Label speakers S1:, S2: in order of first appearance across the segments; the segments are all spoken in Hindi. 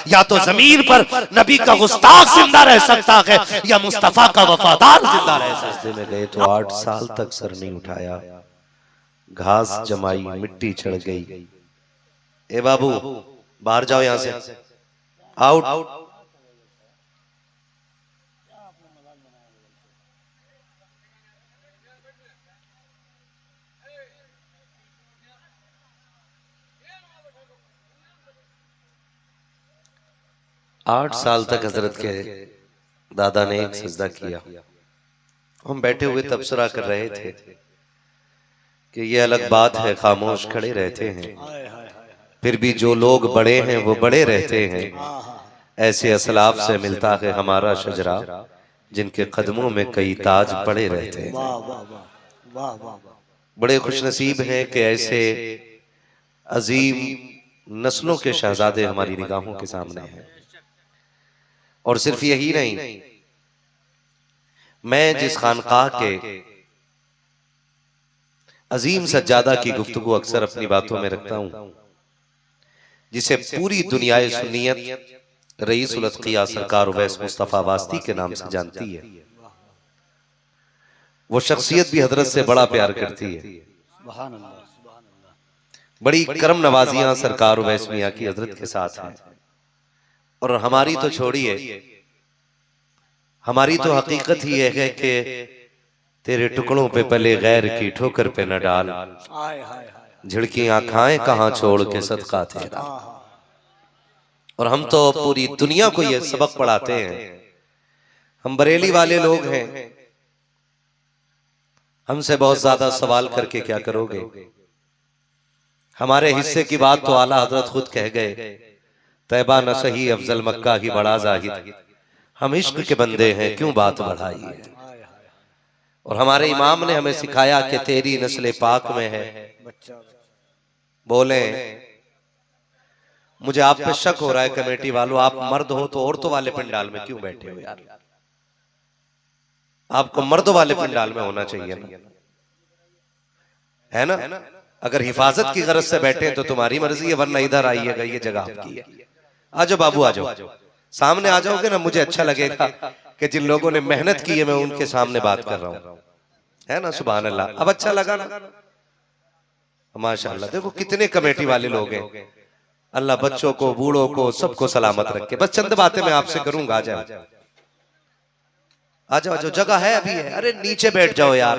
S1: या तो जमीन पर नबी का गुस्ताख जिंदा रह सकता है या मुस्तफा का वफादार जिंदा रह सकता है।
S2: सजदे में गए तो 8 साल तक सर नहीं उठाया, घास जमाई, मिट्टी चढ़ गई। ए बाबू बाहर जाओ, यहां से आउट। 8 साल तक हजरत के दादा ने एक सजदा किया। हम बैठे हुए तबसरा कर रहे थे कि ये अलग बात है, खामोश खड़े रहते हैं, फिर भी जो लोग बड़े हैं वो बड़े रहते हैं। ऐसे असलाफ से मिलता है हमारा शजरा, जिनके कदमों में कई ताज पड़े रहते हैं। बड़े खुशनसीब हैं कि ऐसे अजीम नस्लों के शहजादे हमारी निगाहों के सामने हैं। और सिर्फ यही नहीं, मैं जिस खानकाह के अजीम सज्जादा की गुफ्तगू अक्सर अपनी बातों में रखता हूं, जिसे पूरी दुनिया सुन्नियत रईस उल अत्किया सरकार उवैस मुस्तफा वास्ती के नाम से जानती है, वो शख्सियत भी हजरत से बड़ा प्यार करती है। बड़ी करम नवाजियां सरकार उवैस मियां की हजरत के साथ हैं। और हमारी तो छोड़िए, हमारी तो हकीकत ही है कि तेरे टुकड़ों पे पले गैर की ठोकर पे न डाल, झिड़कियां खाएं कहां छोड़ के सदका तेरा। और हम तो पूरी दुनिया को ये सबक पढ़ाते हैं। हम बरेली वाले लोग हैं, हमसे बहुत ज्यादा सवाल करके क्या करोगे? हमारे हिस्से की बात तो आला हजरत खुद कह गए, तैबा न सही अफजल मक्का ही बड़ा जाहिद, हम इश्क के बंदे हैं क्यों बात बढ़ाई है। और हमारे इमाम ने हमें सिखाया कि तेरी नस्ल पाक में है। बोले मुझे आप पे शक हो रहा है कमेटी वालों, आप मर्द हो तो औरतों वाले पंडाल में क्यों बैठे हो यार? आपको मर्दों वाले पंडाल में होना चाहिए ना, है ना? अगर हिफाजत की गरज से बैठे हैं तो तुम्हारी मर्जी है, वरना इधर आइएगा, ये जगह आपकी है। आ जाओ बाबू, आ जाओ, सामने आ जाओगे ना, मुझे अच्छा लगेगा कि जिन लोगों ने मेहनत की है मैं उनके सामने बात कर रहा हूं, है ना? सुभान अल्लाह। अब अच्छा लगा ना? माशाअल्लाह। देखो कितने कमेटी वाले लोग हैं। अल्लाह बच्चों को, बूढ़ों को, सबको सलामत रखे। बस चंद बातें मैं आपसे करूंगा, आ जाओ, आ जाओ, जो जगह है अभी है। अरे नीचे बैठ जाओ यार,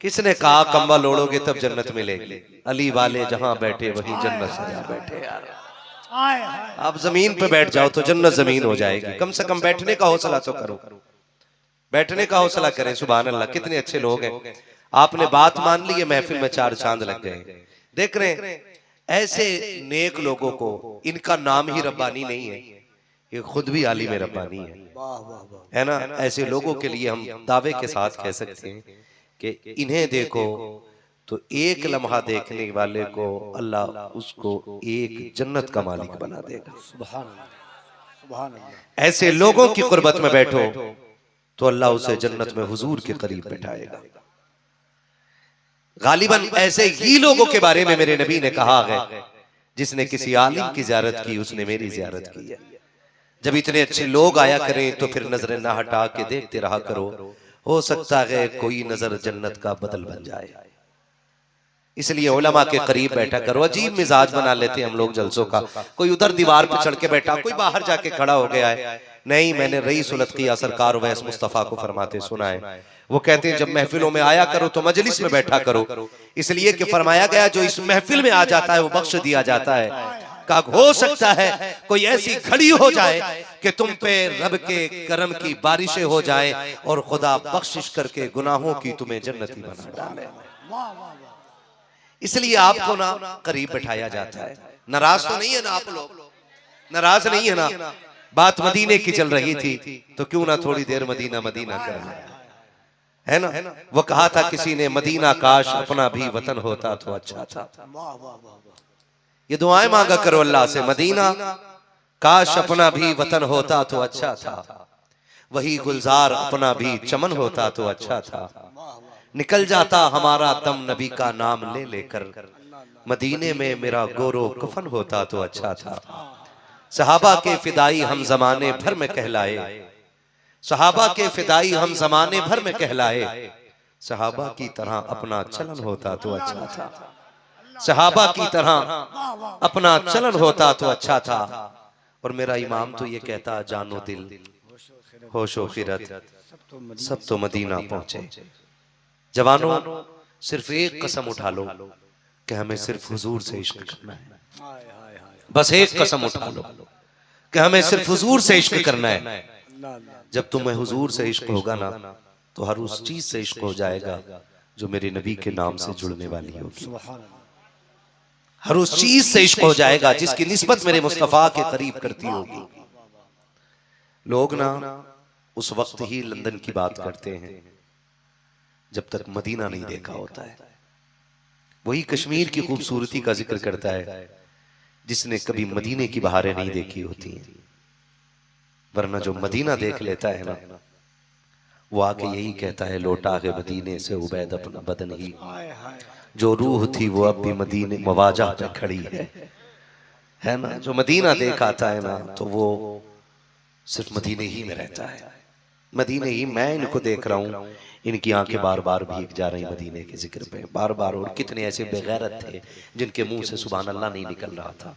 S2: किसने कहा कंबल ओढ़ोगे तब जन्नत मिलेगी? अली वाले जहां बैठे वहीं जन्नत सजा बैठे यार। आप जमीन पे बैठ जाओ तो जन्नत जमीन हो जाएगी। कम से कम बैठने का हौसला तो करो, बैठने का हौसला करें। सुभान अल्लाह, कितने अच्छे लोग हैं। आपने बात मान ली है, महफिल में 4 चांद लग गए। देख रहे हैं ऐसे नेक लोगों को, इनका नाम ही रब्बानी नहीं है, ये खुद भी आलिम रब्बानी है ना? ऐसे लोगों के लिए हम दावे के साथ कह सकते हैं कि इन्हें देखो तो एक लम्हा देखने वाले को अल्लाह उसको एक जन्नत का मालिक बना देगा। ऐसे लोगों की कुर्बत में बैठो तो अल्लाह उसे जन्नत में हुजूर के करीब बैठाएगा। गालिबन ऐसे ही लोगों के बारे में मेरे नबी ने कहा है, जिसने किसी आलिम की ज़ियारत की उसने मेरी ज़ियारत की है। जब इतने अच्छे लोग आया करें तो फिर नजरें ना हटा के देखते रहा करो, हो सकता है कोई नजर जन्नत का बदल बन जाए। इसलिए उलमा के करीब बैठा करो। अजीब मिजाज बना लेते हैं हम लोग जलसों का, कोई उधर दीवार पर चढ़ के बैठा, कोई बाहर जाके खड़ा हो गया है। नहीं, मैंने रईस उल अत्किया सरकार उवैस मुस्तफा को फरमाते सुना है, वो कहते हैं जब महफिलों में आया करो तो मजलिस में बैठा करो, इसलिए कि फरमाया गया जो इस महफिल में आ जाता है वो बख्श दिया जाता है। का हो सकता है कोई ऐसी घड़ी हो जाए कि तुम पे रब के करम की बारिशें हो जाए और खुदा बख्शिश करके गुनाहों की तुम्हें जन्नती बना डाले। इसलिए आपको ना करीब बैठाया जाता है। नाराज तो नहीं है ना आप लोग? नाराज नहीं है ना? बात मदीने की चल रही थी तो क्यों ना थोड़ी देर मदीना मदीना कर लें, है ना? वो कहा था किसी ने, मदीना काश अपना भी वतन होता तो अच्छा था। ये दुआएं मांगा करो अल्लाह से, मदीना काश अपना भी वतन होता तो अच्छा था, वही गुलजार अपना भी चमन होता तो अच्छा था, निकल जाता हमारा दम नबी का नाम ले लेकर, मदीने में मेरा गोरो कफन होता तो अच्छा था। सहाबा के फिदाई हम जमाने भर में कहलाए, सहाबा के फिदाई हम जमाने भर में कहलाए, सहाबा की तरह अपना चलन होता तो अच्छा था, सहाबा की तरह अपना चलन होता तो अच्छा था। और मेरा इमाम तो ये कहता, जानो दिल होशो खिरत सब तो मदीना पहुंचे। जवानों, सिर्फ एक कसम उठा लो कि हमें सिर्फ हुजूर से इश्क करना है। बस एक कसम उठा लो कि हमें सिर्फ हुजूर से इश्क करना है। जब तुम्हें हुजूर से इश्क होगा ना, तो हर उस चीज से इश्क हो जाएगा जो मेरे नबी के नाम से जुड़ने वाली होगी। हर उस चीज से इश्क हो जाएगा जिसकी निस्बत मेरे मुस्तफा के करीब करती होगी। लोग ना उस वक्त ही लंदन की बात करते हैं जब तक मदीना नहीं देखा होता है। वही कश्मीर की खूबसूरती का जिक्र करता है जिसने कभी मदीने की बहारें नहीं देखी होती हैं। वरना जो मदीना देख लेता है ना, वो आके यही कहता है, लौटा के मदीने से उबैद अपना बदन ही, जो रूह थी वो अब भी मदीने मवाजा पे खड़ी है ना। जो मदीना देख आता है ना, तो वो सिर्फ मदीने ही में रहता है। मदीने ही, मैं इनको देख रहा हूँ, इनकी आंखें बार बार भीग जा रही मदीने के जिक्र पे, बार बार। और कितने ऐसे बेगैरत थे जिनके मुंह से सुभान अल्लाह नहीं निकल रहा था।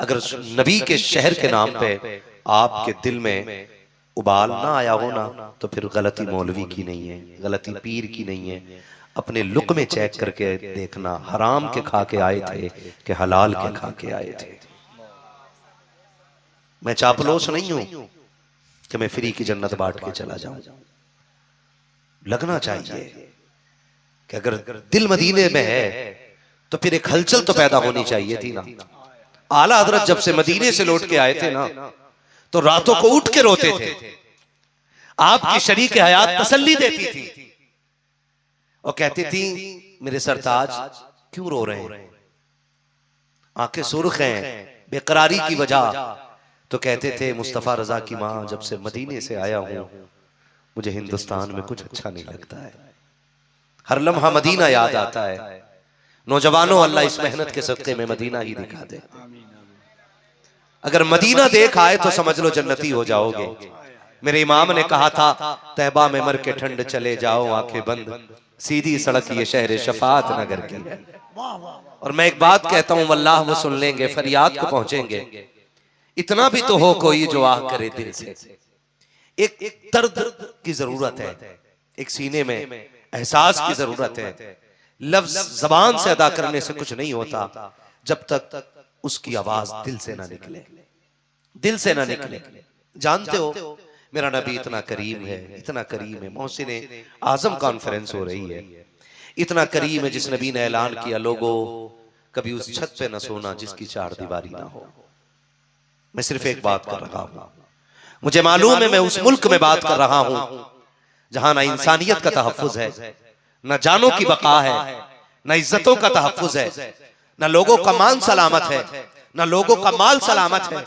S2: अगर नबी के शहर के नाम पे आपके दिल में उबाल ना आया हो ना, तो फिर गलती मौलवी की नहीं है, गलती पीर की नहीं है। अपने लुक में चेक करके देखना, हराम के खा के आए थे कि हलाल के खा के आए थे। मैं चापलूस नहीं हूं कि मैं फ्री की जन्नत बांट के चला जाऊं। लगना चाहिए कि अगर दिल मदीने में है तो फिर एक हलचल तो पैदा होनी चाहिए थी ना। आला हजरत जब से मदीने से लौट के आए थे ना, तो रातों को उठ के रोते थे। आपकी शरीक हयात तसल्ली देती थी और कहती थी, मेरे सरताज क्यों रो रहे हैं, आंखें सुर्ख हैं, बेकरारी की वजह। तो कहते थे, मुस्तफा रजा की मां, जब से मदीने से आया हूं मुझे हिंदुस्तान में कुछ अच्छा नहीं लगता है। हर लम्हा मदीना याद आता है। नौजवानों, अल्लाह इस मेहनत के सदके में मदीना ही दिखा दे। अगर मदीना देख आए तो समझ लो जन्नती हो जाओगे। मेरे इमाम ने कहा था, तैबा में मर के ठंड चले जाओ आंखें बंद, सीधी सड़क ये शहर शफात नगर की है। और मैं एक बात कहता हूं, वल्लाह वो सुन लेंगे, फरियाद को पहुंचेंगे। इतना भी तो हो कोई जो आह करे दिल से। एक दर्द की जरूरत है, एक सीने में एहसास की जरूरत है। लफ्ज जबान से अदा करने से कुछ नहीं होता जब तक उसकी आवाज दिल से ना निकले, दिल से ना निकले। जानते हो, मेरा नबी इतना करीम है, इतना करीम है। मोहसिने आजम कॉन्फ्रेंस हो रही है, इतना करीम है जिस नबी ने ऐलान किया, लोगों कभी उस छत पे न सोना जिसकी चार दीवारी ना हो। मैं सिर्फ एक बात कर रहा हूं, मुझे मालूम है मैं उस मुल्क में बात कर रहा हूं जहां ना इंसानियत का तहफ्फुज है, न जानों की बका है, न इज्जतों का तहफ्फुज है, न लोगों का मान सलामत है, न लोगों का माल सलामत है,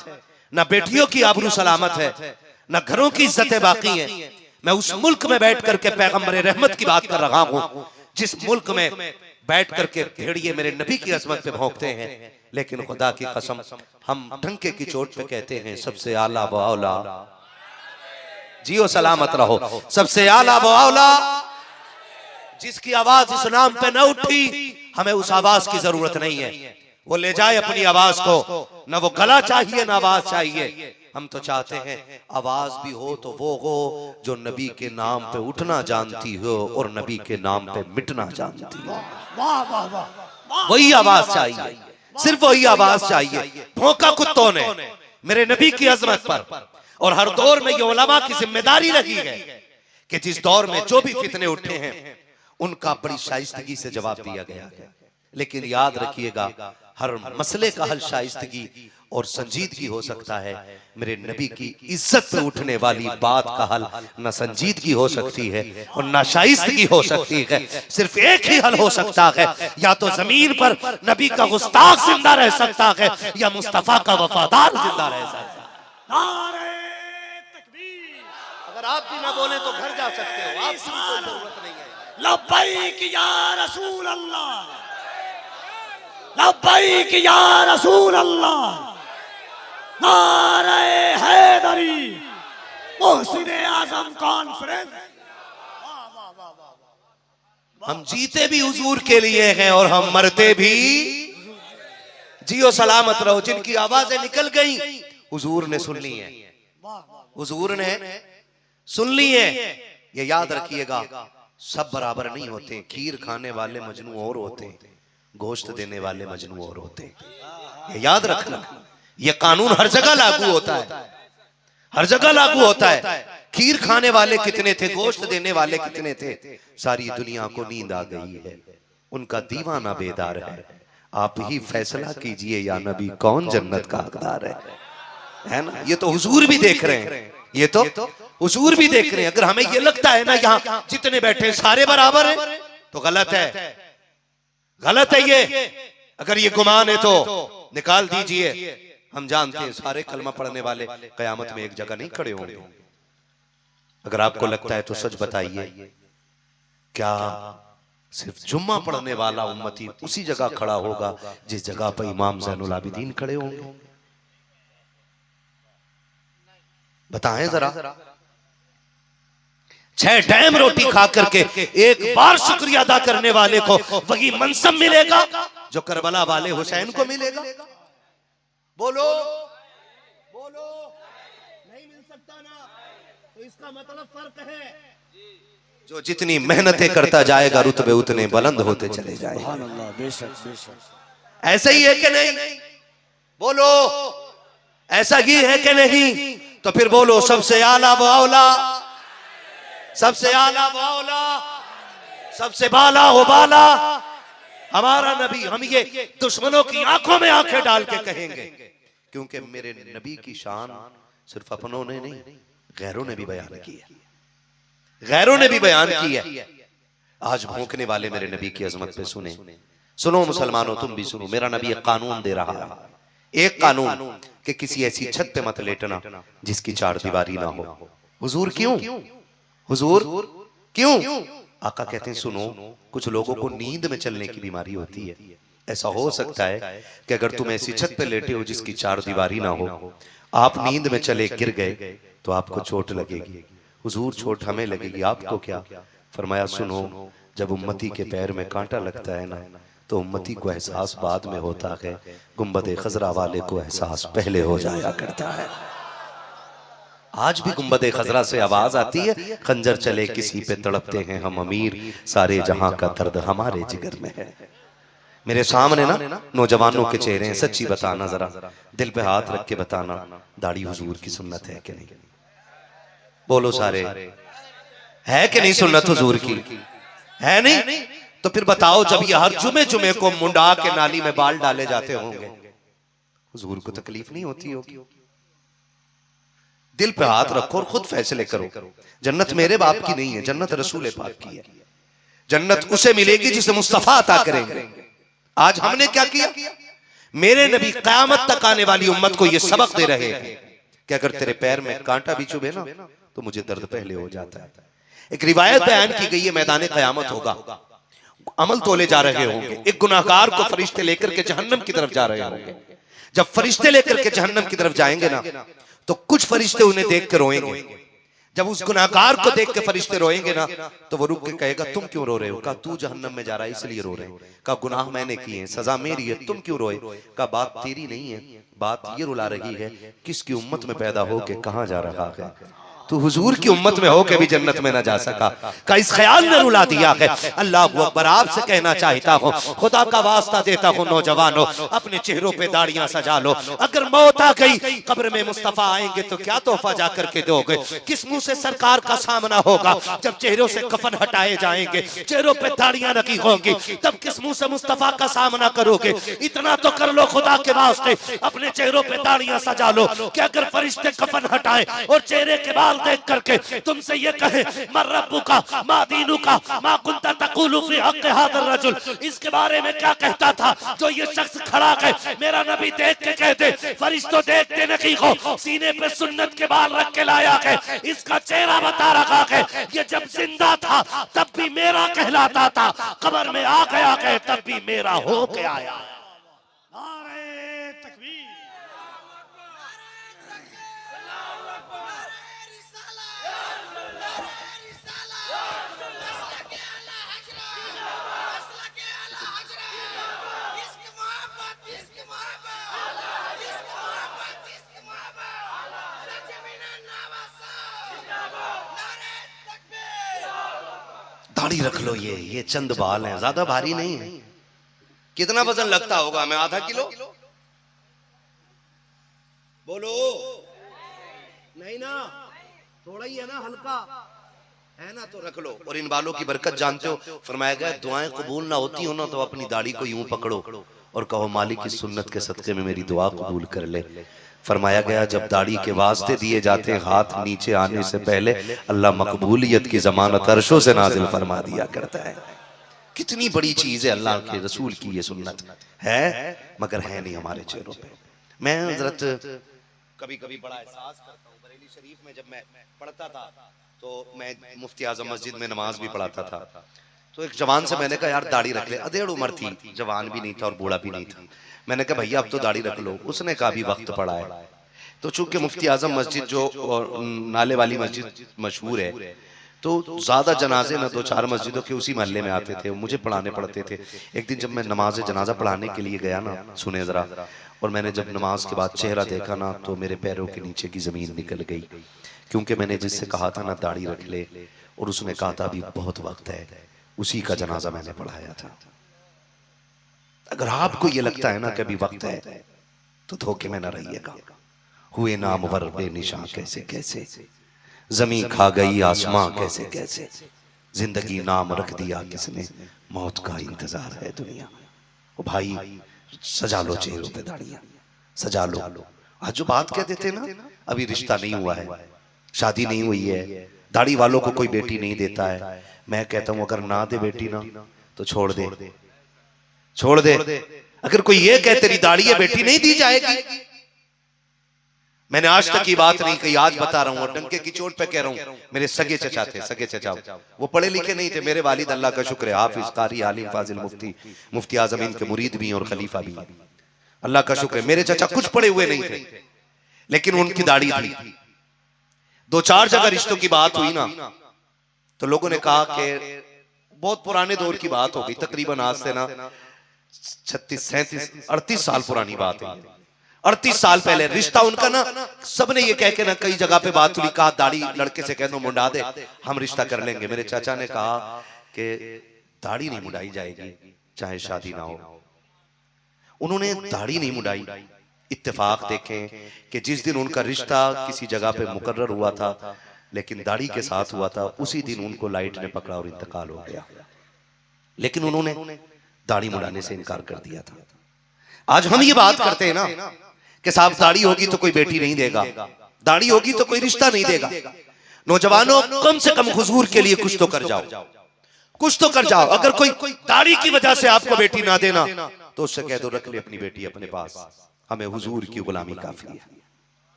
S2: न बेटियों की आबरू सलामत है, न घरों की इज्जतें बाकी हैं। मैं उस मुल्क में बैठ करके पैगंबर रहमत की बात कर रहा हूं, जिस मुल्क में बैठ करके भेड़िए मेरे नबी की अजमत पे भौंकते हैं, लेकिन खुदा की कसम हम डंके की चोट पे कहते हैं, सबसे आला व औला, जियो सलामत रहो, सबसे आला व औला। जिसकी आवाज इस नाम पे न उठी, हमें उस आवाज की जरूरत नहीं है। वो ले जाए अपनी आवाज को, न वो गला चाहिए न आवाज चाहिए। हम तो चाहते हैं आवाज भी हो तो वो हो जो नबी के नाम पे उठना जानती हो और नबी के नाम पे मिटना जानती हो। वही आवाज चाहिए, सिर्फ वही आवाज चाहिए। भौंका कुत्तों ने मेरे नबी की अजमत पर। और हर दौर में ये उलमा की जिम्मेदारी लगी है कि जिस दौर में जो भी फितने उठे हैं उनका बड़ी शाइस्तगी से जवाब दिया गया है। लेकिन याद रखिएगा, हर मसले का हल शाइस्तगी और संजीदगी हो सकता है। मेरे नबी की इज्जत पे उठने वाली बात का हल न संजीदगी हो सकती है और न शाइस्तगी हो सकती है। सिर्फ एक ही हल हो सकता है, या तो जमीन पर नबी का गुस्ताख जिंदा रह सकता है या मुस्तफा का वफादार जिंदा रह सकता है। अगर आप भी ना बोले तो घर जा सकते हो, आपकी कोई जरूरत नहीं है।
S3: लब्बैक या रसूल अल्लाह, लब्बैक या रसूल अल्लाह, नारे हैदरी मोहसिन आजम कॉन्फ्रेंस।
S2: हम जीते भी हुजूर के लिए हैं और हम मरते भी। जियो सलामत रहो। जिनकी आवाजें निकल गई हुजूर ने सुन ली है, हुजूर ने सुन ली है। ये याद रखिएगा, सब बराबर नहीं होते। खीर खाने वाले मजनू और होते हैं, गोश्त देने वाले मजनू और होते हैं। ये याद रखना। ये कानून हर जगह लागू होता है, हर जगह लागू होता है। खीर खाने वाले कितने थे, गोश्त देने वाले कितने थे। सारी दुनिया को नींद आ गई है, उनका दीवाना बेदार है। आप ही फैसला कीजिए या नबी, कौन जन्नत का हकदार है ना। ये तो हुजूर भी देख रहे हैं, ये तो हुजूर भी देख रहे हैं। अगर हमें ये लगता है ना यहाँ जितने बैठे सारे बराबर हैं, तो गलत है, गलत है ये। अगर ये गुमान है तो निकाल दीजिए। हम जानते हैं सारे कलमा पढ़ने वाले कयामत में एक जगह नहीं खड़े होंगे। अगर आपको लगता है तो सच बताइए, क्या सिर्फ जुम्मा पढ़ने वाला उम्मती उसी जगह खड़ा होगा जिस जगह पर इमाम ज़ैनुल आबिदीन खड़े होंगे? बताएं जरा। 6 टाइम रोटी खा करके एक बार शुक्रिया अदा करने वाले को वही मनसब मिलेगा जो करबला वाले हुसैन को मिलेगा? बोलो बोलो, नहीं मिल सकता ना। तो इसका मतलब फर्क है। जो जितनी मेहनतें करता जाएगा रुतबे उतने बुलंद होते चले जाएंगे।
S3: बेशक बेशक।
S2: ऐसा ही है कि नहीं? बोलो, ऐसा ही है कि नहीं? तो फिर बोलो, सबसे आला व औला, सबसे आला व औला, सबसे बाला हो बाला हमारा नबी। हम ये दुश्मनों की आंखों में आंखें डाल के कहेंगे, क्योंकि मेरे नबी की शान सिर्फ अपनों ने नहीं, गैरों ने भी बयान की है, गैरों ने भी बयान की है। आज भौंकने वाले मेरे नबी की अजमत पे सुने। सुनो मुसलमानों, तुम भी सुनो। मेरा नबी एक कानून दे रहा है, एक कानून कि किसी ऐसी छत पे मत लेटना जिसकी 4 दीवारी ना हो। हुजूर क्यों? हुजूर क्यों? आका कहते हैं, सुनो, कुछ लोगों को नींद में चलने की बीमारी होती है। ऐसा हो सकता है कि अगर तुम ऐसी छत पे लेटे हो जिसकी 4 दीवारी ना हो, आप नींद में चले गिर गए तो आपको चोट लगेगी। हुजूर, चोट हमें लगेगी, आपको क्या? फरमाया, सुनो, जब उम्मती के पैर में कांटा लगता है ना, तो उम्मती को एहसास बाद में होता है, गुंबद खजरा वाले को एहसास पहले हो जाया करता है। आज भी गुंबद खजरा से आवाज आती है, खंजर चले किसी पे तड़पते हैं हम अमीर, सारे जहां का दर्द हमारे जिगर में है। मेरे सामने ना नौजवानों के चेहरे हैं, सच्ची बताना जरा, दिल पे हाथ रख के बताना, दाढ़ी हुजूर की सुन्नत है कि नहीं? बोलो सारे, है कि नहीं सुन्नत हुजूर की? है नहीं? तो फिर बताओ, जब ये हर जुमे जुमे को मुंडा के नाली में बाल डाले जाते होंगे, हुजूर को तकलीफ नहीं होती होगी? दिल पे हाथ रखो और खुद फैसले करो। जन्नत मेरे बाप की नहीं है, जन्नत रसूल पाक की है। जन्नत उसे मिलेगी जिसे मुस्तफा अता करेंगे। आज हमने क्या किया? मेरे नबी क़यामत तक आने वाली उम्मत को यह सबक दे रहे हैं कि अगर तेरे पैर में कांटा भी चुभे ना, तो मुझे दर्द पहले हो जाता है। एक रिवायत बयान की गई है, मैदान क़यामत होगा, अमल तोले जा रहे होंगे, एक गुनाहगार को फरिश्ते लेकर के जहन्नम की तरफ जा रहे होंगे। जब फरिश्ते लेकर के जहन्नम की तरफ जाएंगे ना, तो कुछ फरिश्ते उन्हें देख के रोएंगे। जब उस गुनाहगार को देख के फरिश्ते रोएंगे ना, तो वो रुक के कहेगा, तुम क्यों रो रहे हो? कहा, तू जहन्नम में जा रहा है इसलिए रो रहे हो। कहा, गुनाह मैंने किए हैं, सजा मेरी है, तुम क्यों रोए? कहा, बात तेरी नहीं है, बात ये रुला रही है किसकी उम्मत में पैदा हो के कहां जा रहा है। तो हुजूर की उम्मत में होके भी जन्नत में ना जा सका, का इस ख्याल ने रुला दिया है। अल्लाह अकबर, आपसे कहना चाहता हूँ, खुदा का वास्ता देता हूँ, नौजवानों, अपने चेहरों पे दाढ़ियां सजा लो। अगर मौत आ गई, कब्र में मुस्तफा आएंगे तो क्या तोहफा जा करके दोगे? किस मुंह से सरकार का सामना होगा? जब चेहरों से कफन हटाए जाएंगे, चेहरों पे दाढ़ियां रखी होंगी, तब किस मुंह से मुस्तफा का सामना करोगे? इतना तो कर लो खुदा के वास्ते, अपने चेहरों पे दाढ़ियां सजा लो कि अगर फरिश्ते कफन हटाए और चेहरे के बाल देख करके तुमसे ये कहे, मर रब्बुका मा दीनुका मा कुंता तक़ूलु फी हक़ हाज़ा रजुल, इसके बारे में क्या कहता था जो ये शख्स खड़ा है? मेरा नबी देख के कहते, फरिश्तों देखते नहीं हो, सीने पे सुन्नत के बाल रख के लाया है, इसका चेहरा बता रखा है, ये जब जिंदा था तब भी मेरा कहलाता था, कब्र में आ गया है तब भी मेरा हो के आया।
S3: नारे तकबीर,
S2: दाढ़ी रख लो, ये चंद बाल हैं, ज्यादा भारी नहीं है। कितना वजन लगता होगा हमें? आधा किलो? बोलो नहीं ना, थोड़ा ही है ना, हल्का है ना, तो रख लो। और इन बालों की बरकत जानते हो, फरमाया गया दुआएं कबूल ना होती हो ना तो अपनी दाढ़ी को यूं पकड़ो और कहो मालिक की सुन्नत के सदके में मेरी दुआ कबूल कर ले। फरमाया गया जब दाढ़ी के वास्ते दिए जाते हैं हाथ नीचे आने से पहले अल्लाह मकबूलियत की जमानत अर्शों से नाजिल फरमा दिया करता है। कितनी बड़ी चीज है, अल्लाह के रसूल की ये सुन्नत है, मगर है नहीं हमारे चेहरों पे। मैं हजरत कभी कभी बड़ा एहसास करता हूँ, बरेली शरीफ में जब मैं पढ़ता था तो मैं मुफ्ती आजम मस्जिद में नमाज भी पढ़ाता था, तो एक जवान से मैंने कहा यार दाढ़ी रख ले। अधेड़ उम्र थी, जवान भी नहीं था और बूढ़ा भी नहीं था। मैंने कहा भैया अब तो दाढ़ी रख लो। उसने कहा भी वक्त पड़ा है। तो चूंकि मुफ्ती आजम मस्जिद जो नाले वाली मस्जिद मशहूर है, तो ज्यादा जनाजे ना 2-4 मस्जिदों के उसी मोहल्ले में आते थे, मुझे पढ़ाने पड़ते थे। एक दिन जब मैं नमाज जनाजा पढ़ाने के लिए गया ना, सुने जरा, और मैंने जब नमाज के बाद चेहरा देखा ना तो मेरे पैरों के नीचे की जमीन निकल गई, क्योंकि मैंने जिससे कहा था ना दाढ़ी रख ले और उसने कहा था अभी बहुत वक्त है, उसी का जनाजा मैंने पढ़ाया था। अगर आपको ये लगता है ना कि अभी वक्त है तो धोखे में ना रहिएगा। हुए नामवर बेनिशां कैसे कैसे, जमी खा गई आसमां कैसे कैसे, जिंदगी नाम रख दिया किसने, मौत का इंतजार है दुनिया। ओ भाई सजा लो चेहरों पे दाढ़ियां, सजा लो। आज जो बात कहते थे ना अभी रिश्ता नहीं हुआ है, शादी नहीं हुई है, दाढ़ी वालों को कोई बेटी नहीं देता है, मैं कहता हूं अगर ना दे बेटी ना तो छोड़ दे, छोड़ दे। अगर कोई ये कहे तेरी दाढ़ी है बेटी नहीं दी जाएगी, मैंने आज तक ये बात नहीं कही, आज बता रहा हूं और डंके की चोट पे कह रहा हूं। मेरे सगे चचा थे, सगे चचा, वो पढ़े लिखे नहीं थे, मेरे वालिद अल्लाह का शुक्र है हाफिज कारी आलिम फाजिल मुफ्ती, मुफ्ती आजम इनके मुरीद भी और खलीफा भी, अल्लाह का शुक्र है। मेरे चचा कुछ पढ़े हुए नहीं थे, लेकिन उनकी दाढ़ी थी। 2-4 जगह रिश्तों की बात हुई ना तो लोगों ने कहा कि बहुत पुराने दौर की बात हो गई, तकरीबन आज से ना 36, 37, 38 साल पुरानी बात है। 38 साल पहले रिश्ता उनका ना, सबने ये कह के ना कई जगह पे बात हुई, कहा दाढ़ी लड़के से कह दो मुंडा दे, हम रिश्ता कर लेंगे। मेरे चाचा ने कहा कि दाढ़ी नहीं मुंडाई जाएगी चाहे शादी ना हो। उन्होंने दाढ़ी नहीं मुंडाई। इत्तेफाक देखें कि जिस दिन उनका रिश्ता किसी जगह पे मुकर्रर हुआ था लेकिन दाढ़ी के साथ हुआ था, उसी दिन उनको लाइट ने पकड़ा और इंतकाल हो गया। लेकिन उन्होंने दाढ़ी मुंडाने से इनकार कर दिया था। आज हम ये बात करते हैं ना कि साहब दाढ़ी होगी तो कोई बेटी नहीं देगा, दाढ़ी होगी तो कोई रिश्ता नहीं देगा। नौजवानों कम से कम हुजूर के लिए कुछ तो कर जाओ, कुछ तो कर जाओ। अगर कोई दाढ़ी की वजह से आपको बेटी ना देना तो उससे कह दो रख ले अपनी बेटी अपने पास, हमें हुजूर की गुलामी काफी है,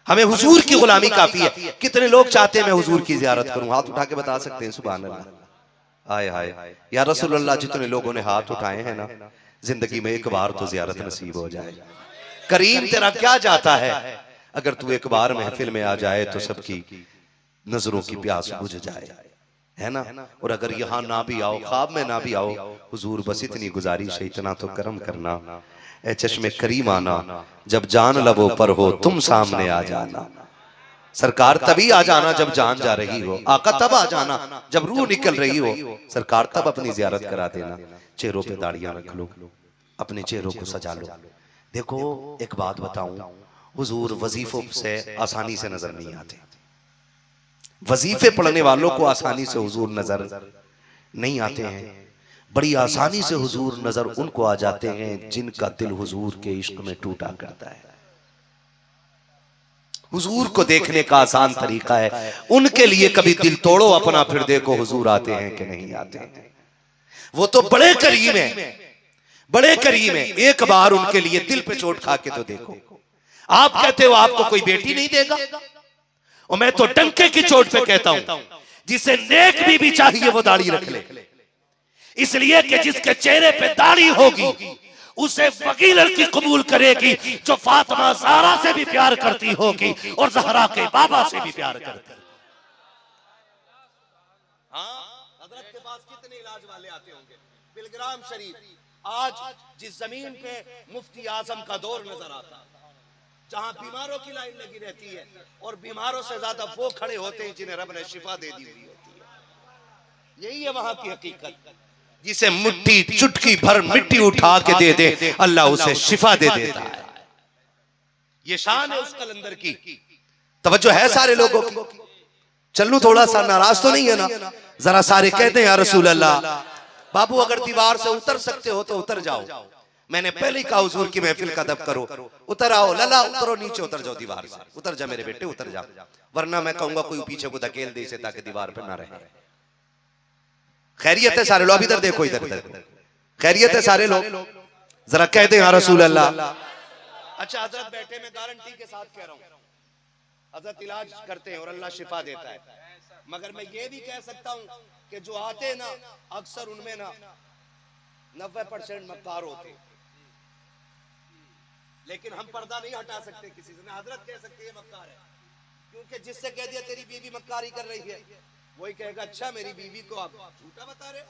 S2: हमें हुजूर की गुलामी काफी है। कितने लोग चाहते हैं मैं हुजूर की जियारत करूं? हाथ उठा के बता सकते हैं सुभान अल्लाह। आए हाय या रसूल अल्लाह, जितने लोगों ने हाथ उठाए हैं ना, जिंदगी में एक बार तो जियारत नसीब हो जाए। करीम तेरा क्या जाता है, अगर तू एक बार महफिल में आ जाए तो सबकी नजरों की प्यास बुझ जाए, है ना। और अगर यहाँ ना भी आओ, ख्वाब में ना भी आओ, हुजूर बस इतनी गुजारिश है, इतना तो करम करना, ए चश्मे करीम आना, जब जान लबों पर हो तुम सामने आ जाना। सरकार तभी आ जाना जब जान जा रही हो, आका तब आ जाना जब रूह निकल रही हो, सरकार तब अपनी जियारत करा देना। चेहरों पे दाढ़ियां रख लो, अपने चेहरों को सजा लो। देखो एक बात बताऊं, हुजूर वजीफों से आसानी से नजर नहीं आते। वजीफे पढ़ने वालों को आसानी से हुजूर नजर नहीं आते हैं, बड़ी आसानी से हुजूर नजर उनको आ जाते हैं जिनका दिल हुजूर के इश्क में टूटा करता है। हुजूर को देखने का आसान तरीका है, उनके लिए कभी दिल तोड़ो अपना फिर देखो हुजूर आते हैं कि नहीं आते हैं। वो तो बड़े करीम है, बड़े करीम है, एक बार उनके लिए दिल पे चोट खा के तो देखो। आप कहते हो आपको कोई बेटी नहीं देगा, और मैं तो डंके की चोट पे कहता हूं जिसे नेक भी चाहिए वो दाढ़ी रख ले, इसलिए कि जिसके चेहरे पे दाढ़ी होगी उसे वही लड़की कबूल करेगी जो फातिमा ज़हरा से भी प्यार करती होगी और ज़हरा के बाबा से भी प्यार करती। हाँ, हजरत के पास कितने इलाज वाले आते होंगे। बिलग्राम शरीफ, आज जिस जमीन पे मुफ्ती आजम का दौर नजर आता, जहां बीमारों की लाइन लगी रहती है और बीमारों से ज्यादा वो खड़े होते हैं जिन्हें रब ने शिफा दे दी हुई होती है। यही है वहां की हकीकत। जिसे मुट्ठी चुटकी भर मिट्टी उठा के दे दे, अल्लाह उसे शिफा दे देता है। ये शान है उस कलंदर की। तवज्जो है सारे लोगों की। चलूं थोड़ा सा, नाराज तो नहीं है ना? जरा सारे कहते हैं या रसूल अल्लाह। बाबू अगर दीवार से उतर सकते हो तो उतर जाओ। मैंने पहले ही कहा हुजूर की महफिल का अदब करो। उतर आओ लला, उतरो नीचे, उतर जाओ दीवार से। उतर जा मेरे बेटे, उतर जा, वरना मैं कहूंगा कोई पीछे को धकेल दे इसे ताकि दीवार पे ना रहे। खैरियत है सारे लोग? इधर देखो, इधर देखो, खैरियत है सारे लोग? जरा कहते हैं या रसूल अल्लाह। अच्छा हजरत बैठे, मैं गारंटी के साथ कह रहा हूं, हजरत इलाज करते हैं और अल्लाह शिफा देता है। मगर मैं ये भी कह सकता हूं कि जो आते ना, अक्सर उनमें ना 90% मक्कार होते। लेकिन हम पर्दा नहीं हटा सकते किसी से, ना हजरत कह सकते ये मक्कार है, क्योंकि जिससे कह दिया तेरी बीवी मक्कारी कर रही है, वही कहेगा अच्छा मेरी बीवी को आप झूठा बता रहे।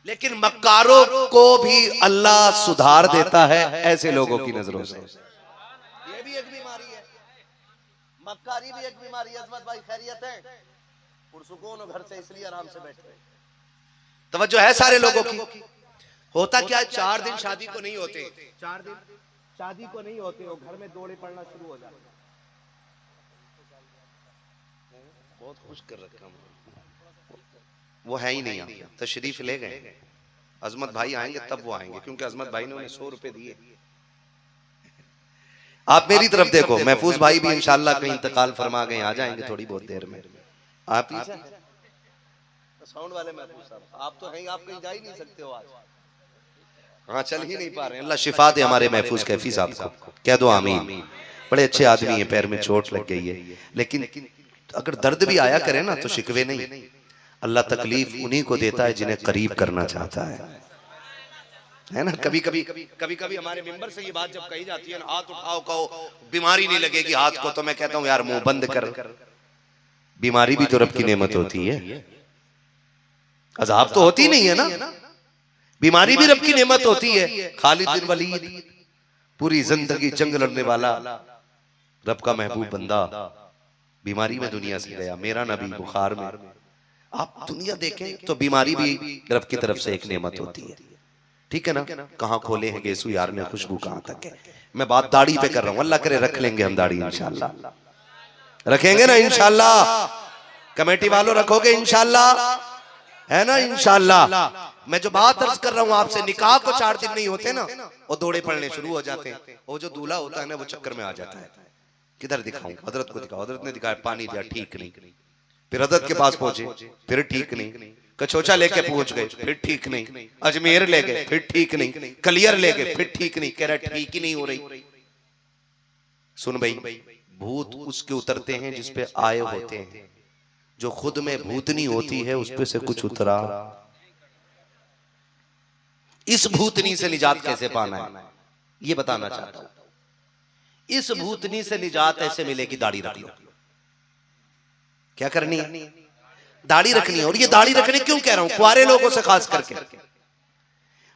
S2: लेकिन मक्कारों को भी अल्लाह सुधार देता है ऐसे लोगों की नजरों से। ये भी एक बीमारी है, मक्कारी भी एक बीमारी है। अजमत भाई खैरियत है? पुरसुकून हो घर से, इसलिए आराम से बैठे। तवज्जो है सारे लोगों की। होता क्या है, 4 दिन शादी को नहीं होते, 4 दिन शादी को नहीं होते और घर में दौड़े पड़ना शुरू हो जाते। बहुत खुश कर रखा वो है ही नहीं, यहाँ तशरीफ ले गए। अजमत भाई आएंगे तब वो आएंगे, क्योंकि अजमत भाई ने उन्हें 100 रुपए दिए। आप मेरी तरफ देखो, महफूज भाई भी इंशाल्लाह कहीं इंतकाल फरमा गए, आ जाएंगे थोड़ी बहुत देर में। आप ही साउंड वाले महफूज साहब, आप तो हैं, आप कहीं जा ही नहीं सकते हो आज। हाँ चल ही नहीं पा रहे हैं। अल्लाह शिफा दे हमारे महफूज कैफी साहब को, कह दो आमीन। बड़े अच्छे आदमी हैं, पैर में चोट लग गई है, लेकिन अगर दर्द भी आया करे ना तो शिकवे नहीं। अल्लाह तकलीफ उन्हीं को देता है जिन्हें करीब करना चाहता है ना। कभी कभी हमारे मेंबर से ये बात जब कही जाती है ना, हाथ उठाओ कहो बीमारी नहीं लगेगी हाथ को, तो मैं कहता हूँ यार मुंह बंद कर, बीमारी भी तो रब की नेमत होती है, अज़ाब तो होती नहीं है ना। बीमारी भी रब की नेमत होती है। खालिद बिन वलीद पूरी जिंदगी जंग लड़ने वाला रब का महबूब बंदा बीमारी में दुनिया से गया। मेरा नबी बुखार में। आप दुनिया देखें तो बीमारी भी रब की तरफ से एक नेमत होती है, ठीक है ना। कहाँ खोले हैं गेसू यार में खुशबू कहाँ तक है। मैं बात दाढ़ी पे कर रहा हूँ, अल्लाह करे रख लेंगे हम दाढ़ी इंशाल्लाह, रखेंगे ना इंशाल्लाह। कमेटी वालों रखोगे इंशाल्लाह, है ना इंशाल्लाह। मैं जो बात अर्ज कर रहा हूँ आपसे, निकाह को 4 दिन नहीं होते ना, वो दौड़े पड़ने शुरू हो जाते हैं। वो जो दूल्हा होता है ना वो चक्कर में आ जाता है, किधर दिखाऊं, हजरत को दिखाओ, हजरत ने दिखाया पानी दिया ठीक नहीं, फिर हजरत के पास पहुंचे फिर ठीक नहीं, कचौचा लेके पहुंच गए फिर ठीक नहीं, अजमेर ले गए फिर ठीक नहीं, कलियर ले गए फिर ठीक नहीं, कह रहा ठीक ही नहीं हो रही। सुन भाई, भूत उसके उतरते हैं जिसपे आए होते हैं, जो खुद में भूतनी होती है उस पे से कुछ उतरा। इस भूतनी से निजात कैसे पाना है ये बताना चाहता हूं। इस भूतनी से निजात ऐसे मिलेगी, दाढ़ी रख लो। क्या करनी है? दाढ़ी रखनी है। और ये दाढ़ी रखने क्यों कह रहा हूं, कुंवारे लोगों से खास करके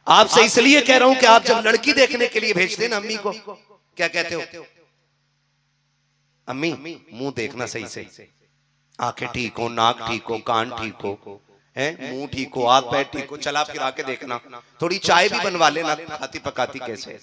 S2: आपसे इसलिए कह रहा हूं कि आप जब लड़की देखने के लिए भेजते हैं ना अम्मी को, क्या कहते हो? अम्मी मुंह देखना सही से, आंखें ठीक हो, नाक ठीक हो, कान ठीक हो, मुंह ठीक हो, हाथ पैर ठीक हो, चला फिरा के देखना, थोड़ी चाय भी बनवा लेना, खाती पकाती कैसे,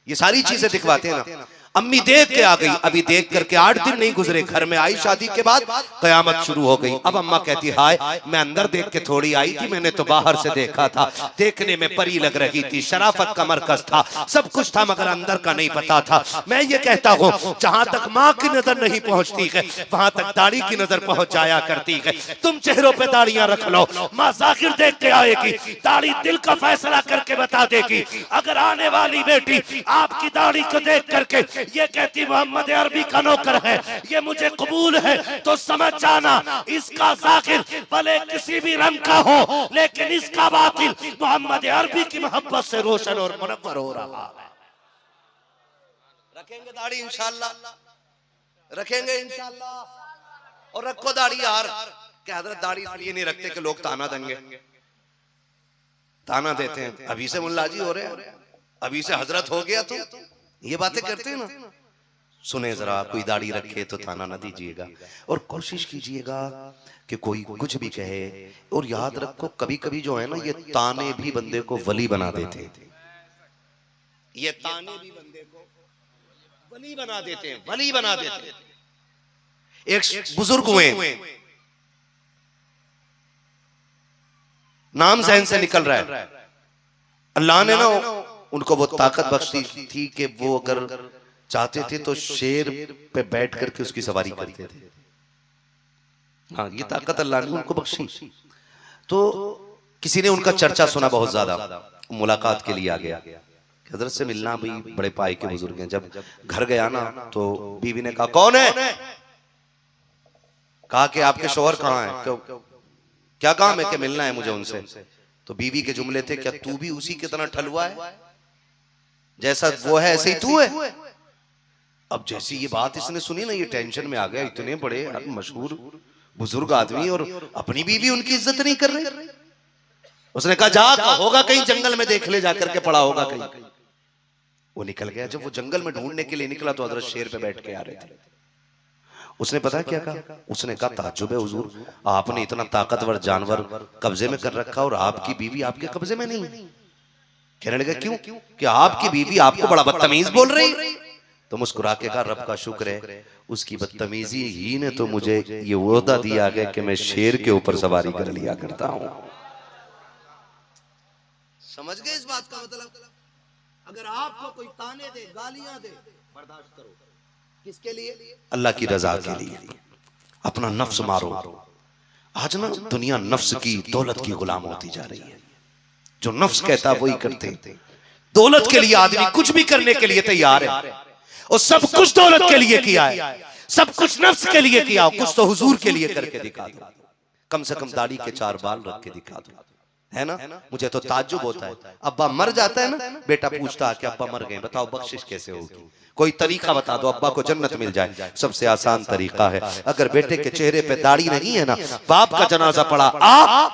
S2: ये सारी चीजें दिखवाते हैं ना। अम्मी देख के आ गई, अभी देख करके 8 दिन नहीं गुजरे, घर में आई शादी के बाद, कयामत शुरू हो गई। अब अम्मा कहती हाय मैं अंदर देख के थोड़ी आई थी, मैंने तो बाहर से देखा था, देखने में परी लग रही थी, शराफत का मरकज था, सब कुछ था, मगर अंदर का नहीं पता था। मैं ये कहता हूँ जहां तक माँ की नजर नहीं पहुंचती है वहां तक दाढ़ी की नजर पहुंच जाया करती है। तुम चेहरों पे दाढ़ियां रख लो, माँ जाकिर देख के आएगी, दाढ़ी दिल का फैसला करके बता देगी। अगर आने वाली बेटी आपकी दाढ़ी को देख करके ये कहती मोहम्मद अरबी का नौकर है, ये मुझे कबूल है, तो समझ जाना इसका जाकिर भले किसी भी रंग का हो, लेकिन इसका बातिल मोहम्मद अरबी की मोहब्बत से रोशन और मुनव्वर हो रहा है। रखेंगे दाढ़ी इंशाल्लाह, रखेंगे इंशाल्लाह। और रखो दाढ़ी यार। क्या हजरत दाढ़ी इसलिए नहीं रखते कि लोग ताना देंगे, ताना देते हैं, अभी से मुल्ला जी हो रहे हैं, अभी से हजरत हो गया, तो ये बातें करते हैं ना। सुने जरा, कोई दाढ़ी रखे तो ताना ना दीजिएगा, और कोशिश कीजिएगा कि कोई कुछ भी कहे। और याद रखो, कभी कभी जो है ना, ये ताने भी बंदे को वली बना देते हैं। ये ताने भी बंदे को वली बना देते हैं, वली बना देते हैं। एक बुजुर्ग हुए, नाम जहन से निकल रहा है। अल्लाह ने ना उनको वो ताकत बख्शी थी कि वो अगर चाहते थे तो शेर पे बैठ करके उसकी सवारी करते थे। हाँ, ये ताकत अल्लाह ने उनको बख्शी। तो किसी ने उनका चर्चा सुना बहुत ज्यादा, मुलाकात के लिए आ गया। हजरत से मिलना भी बड़े पाए के बुजुर्ग हैं। जब घर गया ना तो बीवी ने कहा, कौन है? कहा कि आपके शौहर कहाँ है? क्या काम है? कि मिलना है मुझे उनसे। तो बीवी के जुमले थे, क्या तू भी उसी की तरह ठलुआ है? जैसा वो है ऐसे ही तू है। अब जैसी ये बात इसने सुनी ना, ये टेंशन में आ गया। इतने बड़े मशहूर बुजुर्ग आदमी और अपनी बीवी उनकी इज्जत नहीं कर रहे। उसने कहा, जा होगा कहीं जंगल में देख ले, जाकर के पड़ा होगा कहीं। वो निकल गया। जब वो जंगल में ढूंढने के लिए निकला तो हजरत शेर पे बैठ के आ रहे थे। उसने पता क्या कहा? उसने कहा, ताज्जुब है हुजूर, आपने इतना ताकतवर जानवर कब्जे में कर रखा और आपकी बीवी आपके कब्जे में नहीं। कहने लगा, क्यों? कि आपकी बीवी आपको बड़ा बदतमीज बोल रही। तो मुस्कुरा के कहा, रब का शुक्र है, उसकी बदतमीजी ही ने तो मुझे ये ओहदा दिया गया कि मैं शेर के ऊपर सवारी कर लिया करता हूं। समझ गए इस बात का मतलब? अगर आपको कोई ताने दे, गालियां दे, बर्दाश्त करो। किसके लिए? अल्लाह की रजा के लिए। अपना नफ्स मारो। आज ना दुनिया नफ्स की, दौलत की गुलाम होती जा रही है। जो नफ्स कहता वही करते। दौलत के लिए आदमी कुछ भी करने के लिए तैयार है, और सब कुछ दौलत के लिए किया है, सब कुछ नफ्स के लिए किया। कुछ तो हुजूर के लिए करके दिखा दो। कम से कम दाढ़ी के 4 बाल रख के दिखा दो, है ना? मुझे तो ताज्जुब होता है, अब्बा मर जाता है ना, बेटा पूछता है कि अब्बा मर गए, बताओ बख्शिश कैसे होगी? कोई तरीका बता दो, अब्बा को जन्नत मिल जाए। सबसे आसान तरीका है, अगर बेटे के चेहरे पे दाढ़ी नहीं है ना, बाप का जनाजा पड़ा,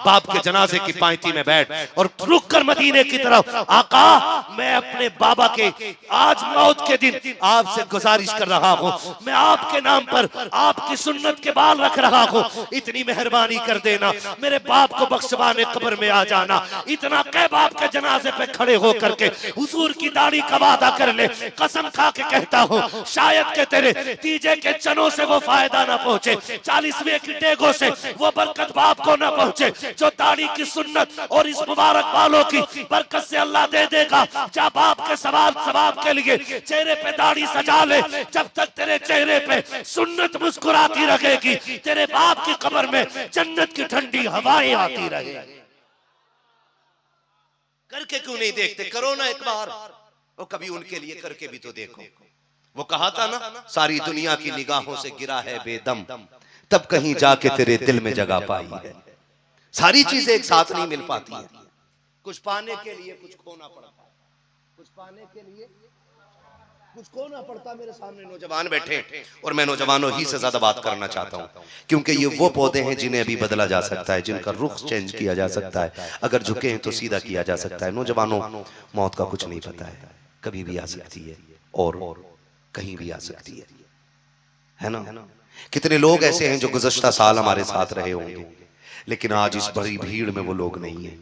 S2: बाप के जनाजे की पायती में बैठ और रुक कर मदीने की तरफ, आका मैं अपने बाबा के आज मौत के दिन आपसे गुजारिश कर रहा हूँ, मैं आपके नाम पर आपकी सुन्नत के बाल रख रहा हूँ, इतनी मेहरबानी कर देना, मेरे बाप को बख्शवाने कब्र में आ जाना। इतना कह बाप के जनाजे पे खड़े होकर के हुजूर की दाढ़ी का वादा कर ले। कसम खा के कहता हूँ, शायद के तेरे तीजे के चनों से वो फायदा ना पहुंचे, 40वें की डेगों से वो बरकत बाप को ना पहुंचे, जो दाढ़ी की सुन्नत और इस मुबारक बालों की बरकत से अल्लाह दे देगा। जा बाप के सवाब के लिए चेहरे पे दाढ़ी सजा ले। जब तक तेरे चेहरे पे सुन्नत मुस्कुराती रहेगी, तेरे बाप की कब्र में जन्नत की ठंडी हवाएं आती रहेगी। करके क्यों नहीं देखते? करो ना एक बार, वो कभी उनके लिए करके भी तो देखो। वो कहा था ना, सारी दुनिया की निगाहों से गिरा है बेदम, तब कहीं जाके तेरे दिल में जगह पाई है। सारी चीजें एक साथ नहीं मिल पाती हैं। कुछ पाने के लिए कुछ खोना पड़ता है, कुछ पाने के लिए कुछ खोना पड़ता। मेरे सामने नौजवान बैठे और मैं नौजवानों ही से ज्यादा बात करना चाहता हूं, क्योंकि ये वो पौधे हैं जिन्हें अभी बदला जा सकता है, जिनका रुख चेंज किया जा सकता है। अगर झुके हैं तो सीधा किया जा सकता है। नौजवानों, मौत का कुछ नहीं पता है, कभी भी आ सकती है और कहीं भी आ सकती है ना? कितने लोग ऐसे हैं जो गुज़श्ता साल हमारे साथ रहे होंगे, लेकिन आज इस बड़ी भीड़ में वो लोग नहीं है।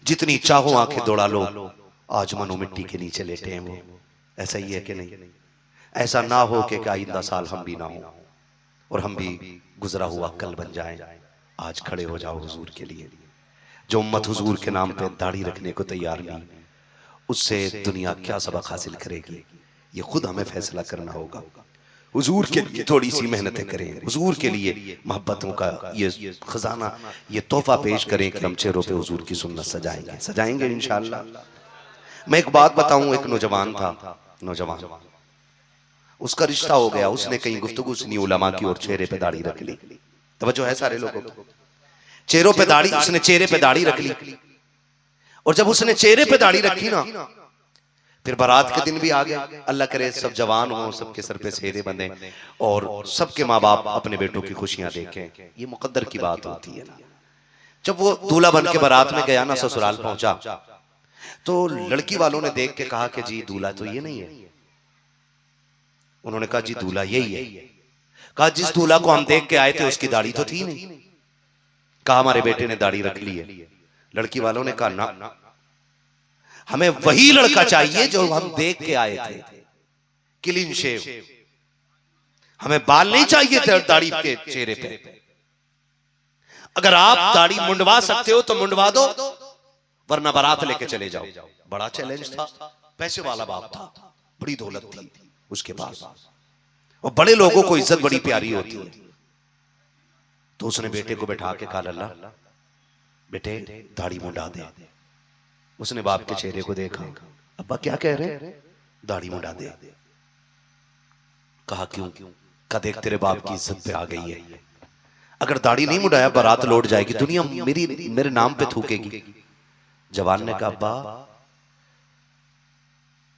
S2: जितनी चाहो आंखें दौड़ा लो, आज मनो मिट्टी के नीचे लेटे हैं वो। ऐसा ही है कि नहीं? ऐसा ना हो कि आइंदा साल हम भी ना हो और हम भी गुजरा हुआ कल बन जाएं। आज खड़े हो जाओ हुजूर के लिए। जो उम्मत हुजूर के नाम पे दाढ़ी रखने को तैयार नहीं, उससे दुनिया क्या सबक हासिल करेगी, ये खुद हमें फैसला करना होगा। हुजूर के लिए थोड़ी सी मेहनतें करें, हुजूर के लिए मोहब्बतों का ये खजाना, ये तोहफा पेश करें कि हम चेहरों पे हुजूर की सुन्नत सजाएंगे इंशाअल्लाह। मैं एक बात बताऊं, एक नौजवान था, नौजवान उसका रिश्ता हो गया, उसने कहीं गुफ्तगू सुनी उलमा की और चेहरे पे दाढ़ी रख ली। तवज्जो है सारे लोगों को? चेहरों पे दाढ़ी, उसने चेहरे पे दाढ़ी रख ली, और जब उसने चेहरे पे दाढ़ी रखी ना, फिर बारात के दिन भी आ गया। अल्लाह करे सब जवान हो, सबके सर पे सेहरे बंधे और सबके माँ बाप अपने बेटों की खुशियां देखें। ये मुकद्दर की बात होती है ना। जब वो दूल्हा बन के बारात में गया ना, ससुराल पहुंचा, तो लड़की वालों ने देख के कहा कि जी दूल्हा तो ये नहीं है। उन्होंने कहा जी दूल्हा यही है। कहा जिस दूल्हा को हम देख के आए थे उसकी दाढ़ी तो थी नहीं। कहा हमारे बेटे ने दाढ़ी रख ली है। लड़की वालों ने कहा ना, हमें वही लड़का चाहिए जो हम देख के आए थे, क्लीन शेव। हमें बाल नहीं चाहिए थे दाढ़ी के चेहरे पे। अगर आप दाढ़ी मुंडवा सकते हो तो मुंडवा दो, वरना बारात लेके चले जाओ। बड़ा चैलेंज था, पैसे वाला बाप था, बड़ी दौलत थी उसके पास, और बड़े लोगों को इज्जत बड़ी प्यारी होती है। तो उसने बेटे को बैठा के कहा लल्ला बेटे दाढ़ी मुंडा दे। उसने बाप के चेहरे को देखा, अब्बा क्या कह रहे हैं? दाढ़ी मुंडा दे। कहा क्यों? कहा देख तेरे बाप की इज्जत पे आ गई है, अगर दाढ़ी नहीं मुंडाया बारात लौट जाएगी, दुनिया मेरे नाम पे थूकेगी। जवान ने कहा अब्बा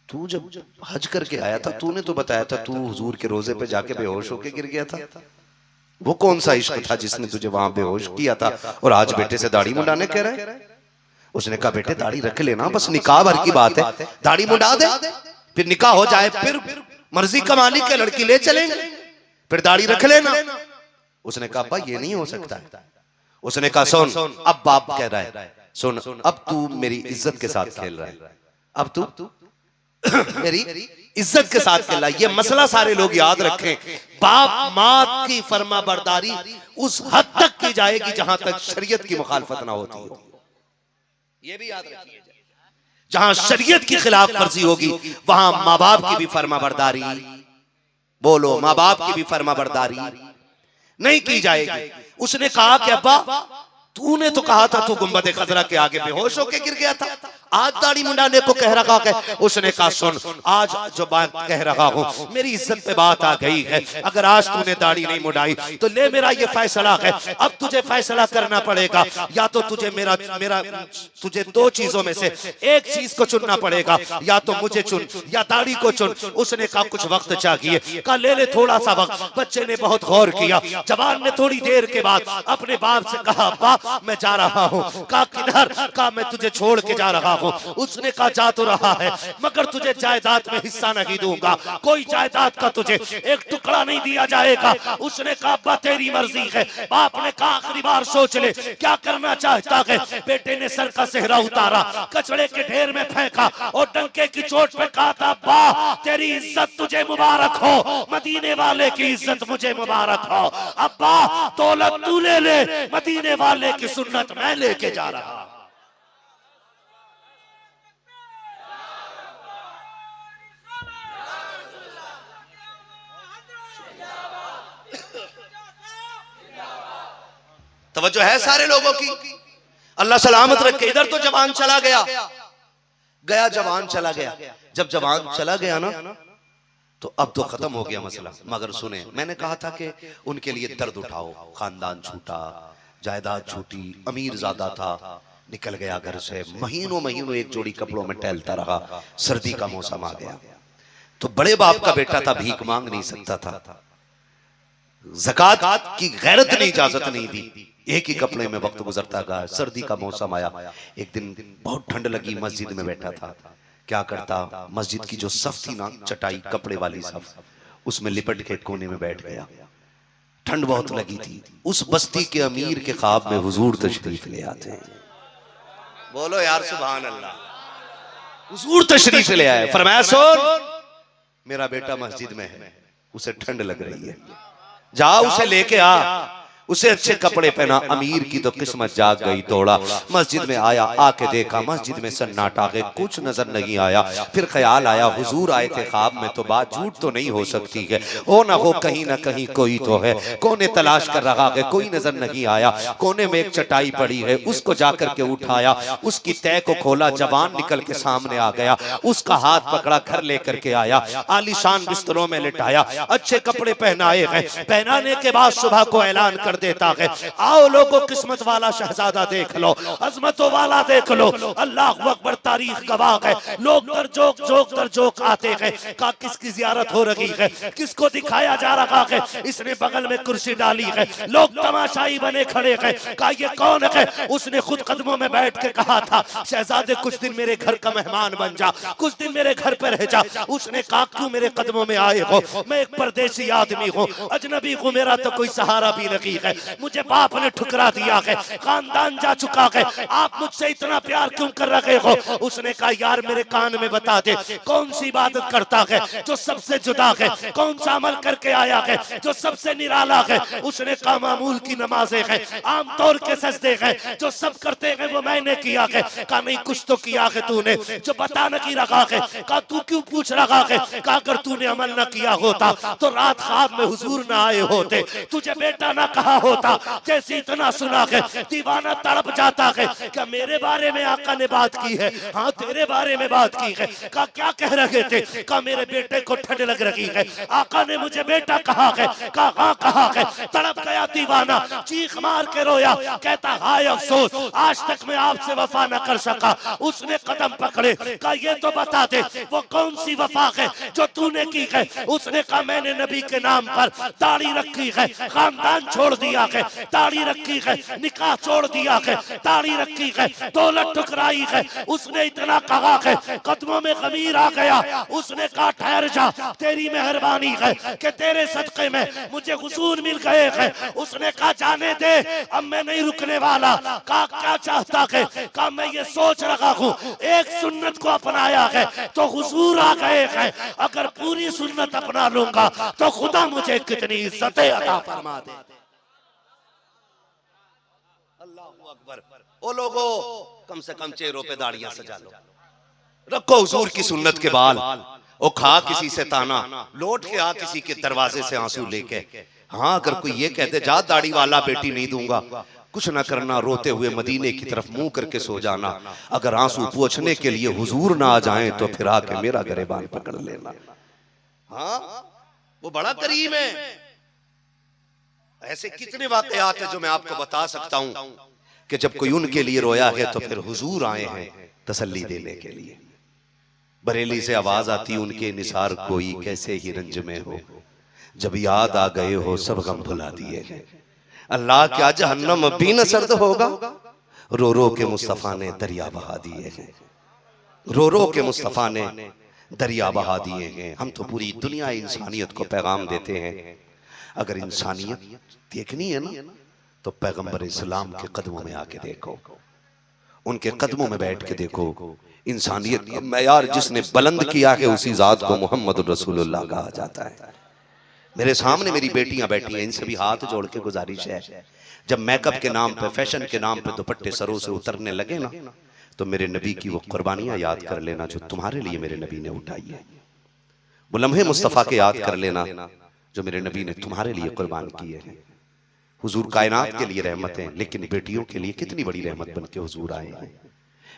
S2: तू जब हज करके आया था तूने तो बताया था तू हुजूर के रोजे पे जाके बेहोश होके गिर गया था। वो कौन सा इश्क था जिसने तुझे वहां बेहोश किया था, और आज बेटे से दाढ़ी मुंडाने कह रहा है? उसने कहा बेटे दाढ़ी रख लेना, बस निकाह भर की बात है, दाढ़ी मुंडा दे, फिर निकाह हो जाए, फिर मर्जी का मालिक है लड़की ले चलेंगे, फिर दाढ़ी रख लेना। उसने कहा अब्बा ये नहीं हो सकता है। उसने कहा सुन, अब बाप कह रहा है, सुन अब तू मेरी इज्जत के साथ खेल रहा है, अब तू मेरी इज्जत के साथ खेल रहा है। ये मसला सारे लोग याद रखें, बाप माँ की फर्मा बरदारी उस हद तक की जाएगी जहां तक शरीयत की मुखालफत ना होती हो। ये भी याद रखिए, जहां शरीयत की खिलाफ वर्जी होगी वहां माँ बाप की भी फर्मा बरदारी, बोलो माँ बाप की भी फर्मा बरदारी नहीं की जाएगी। उसने कहा कि अब्बा तूने तो कहा था तू गुंबद खजरा के आगे बेहोश होके गिर गया था, आज दाढ़ी मुंडाने को कह रहा है। उसने कहा सुन, आज जो बात कह रहा हूं मेरी इज्जत पे बात आ गई है, अगर आज तूने दाढ़ी नहीं मुंडाई तो ले मेरा ये फैसला है, अब तुझे फैसला करना पड़ेगा, या तो तुझे मेरा तुझे दो चीजों में से एक चीज को चुनना पड़ेगा, या तो मुझे चुन या दाढ़ी को चुन। उसने कहा कुछ वक्त चाहिए। कहा ले ले थोड़ा सा वक्त। बच्चे ने बहुत गौर किया। जवान ने थोड़ी देर के बाद अपने बाप से कहा अब्बा मैं जा रहा हूँ। कहा किधर? कहा मैं तुझे छोड़ के जा रहा हूँ। उसने कहा जा तो रहा है मगर तुझे जायदाद में हिस्सा नहीं दूंगा, कोई जायदाद का तुझे एक टुकड़ा नहीं दिया जाएगा। उसने कहा अब्बा तेरी मर्जी है। बाप ने कहा आखिरी बार सोच ले क्या करना चाहता है। बेटे ने सर का सेहरा उतारा, कचड़े के ढेर में फेंका और डंके की चोट पे कहा था अब्बा तेरी इज्जत तुझे मुबारक हो, मदीने वाले की इज्जत मुझे मुबारक हो। अब्बा दौलत तू ले ले, मदीने वाले की सुन्नत मैं लेके जा रहा। तवज्जो है सारे लोगों की, अल्लाह सलामत रखे। इधर तो जवान चला गया जवान चला गया। जब जवान चला गया ना तो अब तो खत्म हो गया मसला। मगर सुने, मैंने कहा था कि उनके लिए दर्द उठाओ, खानदान छूटा, जायदाद छूटी, अमीर ज्यादा था, निकल गया घर से, महीनों महीनों एक जोड़ी कपड़ों में टहलता रहा। सर्दी का मौसम आ गया तो बड़े बाप का बेटा था, भीख मांग नहीं सकता था, ज़कात की गैरत ने इजाजत नहीं दी, एक ही कपड़े में वक्त गुजरता गया। सर्दी का मौसम आया, एक दिन बहुत ठंड लगी, मस्जिद में बैठा था। क्या करता, मस्जिद की जो सफ थी ना, चटाई कपड़े वाली सफ, उसमें लिपट के कोने में बैठ गया। ठंड बहुत लगी थी। उस बस्ती के अमीर के ख्वाब में हुजूर तशरीफ ले आते हैं। बोलो यार सुभान अल्लाह। हुजूर तशरीफ ले आए, फरमाया सुन मेरा बेटा मस्जिद में है, उसे ठंड लग रही है, जा उसे लेके आ, उसे अच्छे कपड़े पहना। अमीर की तो किस्मत जाग गई, दौड़ा मस्जिद में आया, आके देखा मस्जिद में सन्नाटा है, कुछ नजर नहीं आया। फिर ख्याल आया हुजूर आए थे ख्वाब में, तो बात झूठ तो नहीं हो सकती है, हो ना हो कहीं ना कहीं कोई तो है। कोने तलाश कर रहा है, कोई नजर नहीं आया। कोने में एक चटाई पड़ी है, उसको जाकर के उठाया, उसकी तय को खोला, जवान निकल के सामने आ गया, उसका हाथ पकड़ा, घर लेकर के आया, आलीशान बिस्तरों में लिटाया, अच्छे कपड़े पहनाए हैं। पहनाने के बाद सुबह को ऐलान कर
S1: कर देता है। आओ लोगों, किस्मत वाला शहजादा देख लो, अजमतों वाला देख लो, अल्लाह अकबर, तारीख गवाह है। लोग दर जोक आते हैं, कहा किसकी जियारत हो रही है, किसको दिखाया जा रहा है, इसने बगल में कुर्सी डाली है, लोग तमाशाई बने खड़े हैं, कहा ये कौन है। उसने खुद कदमों में बैठ के कहा था, शहजादे कुछ दिन मेरे घर का मेहमान बन जा, कुछ दिन मेरे घर पर रह जा। उसने कहा क्यों मेरे कदमों में आए हो, मैं एक परदेसी आदमी हूँ, अजनबी हूँ, मेरा तो कोई सहारा भी नहीं है, मुझे बाप ने ठुकरा दिया है, खानदान जा चुका है, आप मुझसे इतना प्यार क्यों कर रहे हो। उसने कहा यार मेरे कान में बता दे, कौन सी इबादत करता है जो सबसे जुदा है, कौन सा अमल करके आया है जो सबसे निराला है। उसने कहा मामूल की नमाजें हैं, आमतौर के सजदे हैं, जो सब करते हैं वो मैंने किया है। कहा नहीं कुछ तो किया है तूने जो बता नहीं रहा है। कहा तू क्यों पूछ रहा है। कहा अगर तूने अमल न किया होता तो रात ख्वाब में हुजूर ना आए होते, तुझे बेटा ना कहा होता। जैसे इतना सुना है दीवाना तड़प जाता है, क्या मेरे बारे में आका ने बात की है। हाँ तेरे बारे में बात की है। कहा क्या कह रहे थे। कहा मेरे बेटे को ठंड लग रही है, आका ने मुझे बेटा कहा है। कहा हाँ कहा है। तड़प गया दीवाना, चीख मार के रोया, कहता हाय अफसोस आज तक मैं आपसे वफा न कर सका। उसने कदम पकड़े, कहा ये तो बता दे वो कौन सी वफा है जो तूने की है। उसने कहा मैंने नबी के नाम पर दाढ़ी रखी है, खानदान छोड़ दिया है, दाढ़ी रखी है, निकाह छोड़ दिया है, दाढ़ी रखी है, दौलत ठुकराई है। उसने इतना कहा है, कदमों में खमीर आ गया। उसने कहा ठहर जा, तेरी मेहरबानी है कि तेरे सदके में मुझे हुजूर मिल गए हैं। उसने कहा जाने दे, अब मैं नहीं रुकने वाला। कहा क्या चाहता है। कहा मैं ये सोच रहा हूँ एक सुन्नत को अपनाया है तो हुजूर आ गए हैं, अगर पूरी सुन्नत अपना लूंगा तो खुदा मुझे कितनी इज्जतें अता फरमा दे।
S2: अल्लाहू अकबर। ओ लोगो, कम से कम चेहरों पे दाढ़ियां सजा लो, रखो हुजूर की सुन्नत के बाल, ओ खा किसी से ताना, लौट के आ किसी के दरवाजे से आंसू लेके। हाँ अगर कोई ये कहते जा दाढ़ी वाला बेटी नहीं दूंगा, कुछ ना करना, रोते हुए मदीने की तरफ मुंह करके सो जाना। अगर आंसू पोंछने के लिए हुजूर ना आ जाएं तो फिर आके मेरा गिरबान पकड़ लेना। हाँ वो बड़ा करीम है। ऐसे कितने वाकयात है जो मैं आपको बता सकता हूं कि जब कोई उनके लिए रोया है तो फिर हुजूर आए हैं तसल्ली देने के लिए। बरेली से आवाज आती उनके निसार कोई कैसे ही रंज में हो, जब याद आ गए हो सब गम भुला दिए हैं। अल्लाह क्या जहन्नम भी न सर्द होगा, रो रो के मुस्तफा ने दरिया बहा दिए हैं, रो रो के मुस्तफा ने दरिया बहा दिए हैं। हम तो पूरी दुनिया इंसानियत को पैगाम देते हैं, अगर इंसानियत देखनी है ना तो पैगंबर इस्लाम के कदमों में आके देखो, उनके कदमों में बैठ के देखो। इंसानियत का मैयार जिसने बुलंद किया है उसी जात को मोहम्मद रसूलुल्लाह कहा जाता है। मेरे सामने मेरी बेटियां बैठी हैं, इनसे भी हाथ जोड़ के गुजारिश है, जब मेकअप के नाम पे, फैशन के नाम पे दुपट्टे सरों से उतरने लगे ना तो मेरे नबी की वो कुर्बानियां याद कर लेना जो तुम्हारे लिए मेरे नबी ने उठाई है। वो लम्हे मुस्तफ़ा के याद कर लेना जो मेरे नबी ने तुम्हारे लिए कुर्बान किए हैं। हुजूर कायनात के लिए रहमत है, लेकिन बेटियों के लिए कितनी बड़ी रहमत बन के हुजूर आए हैं।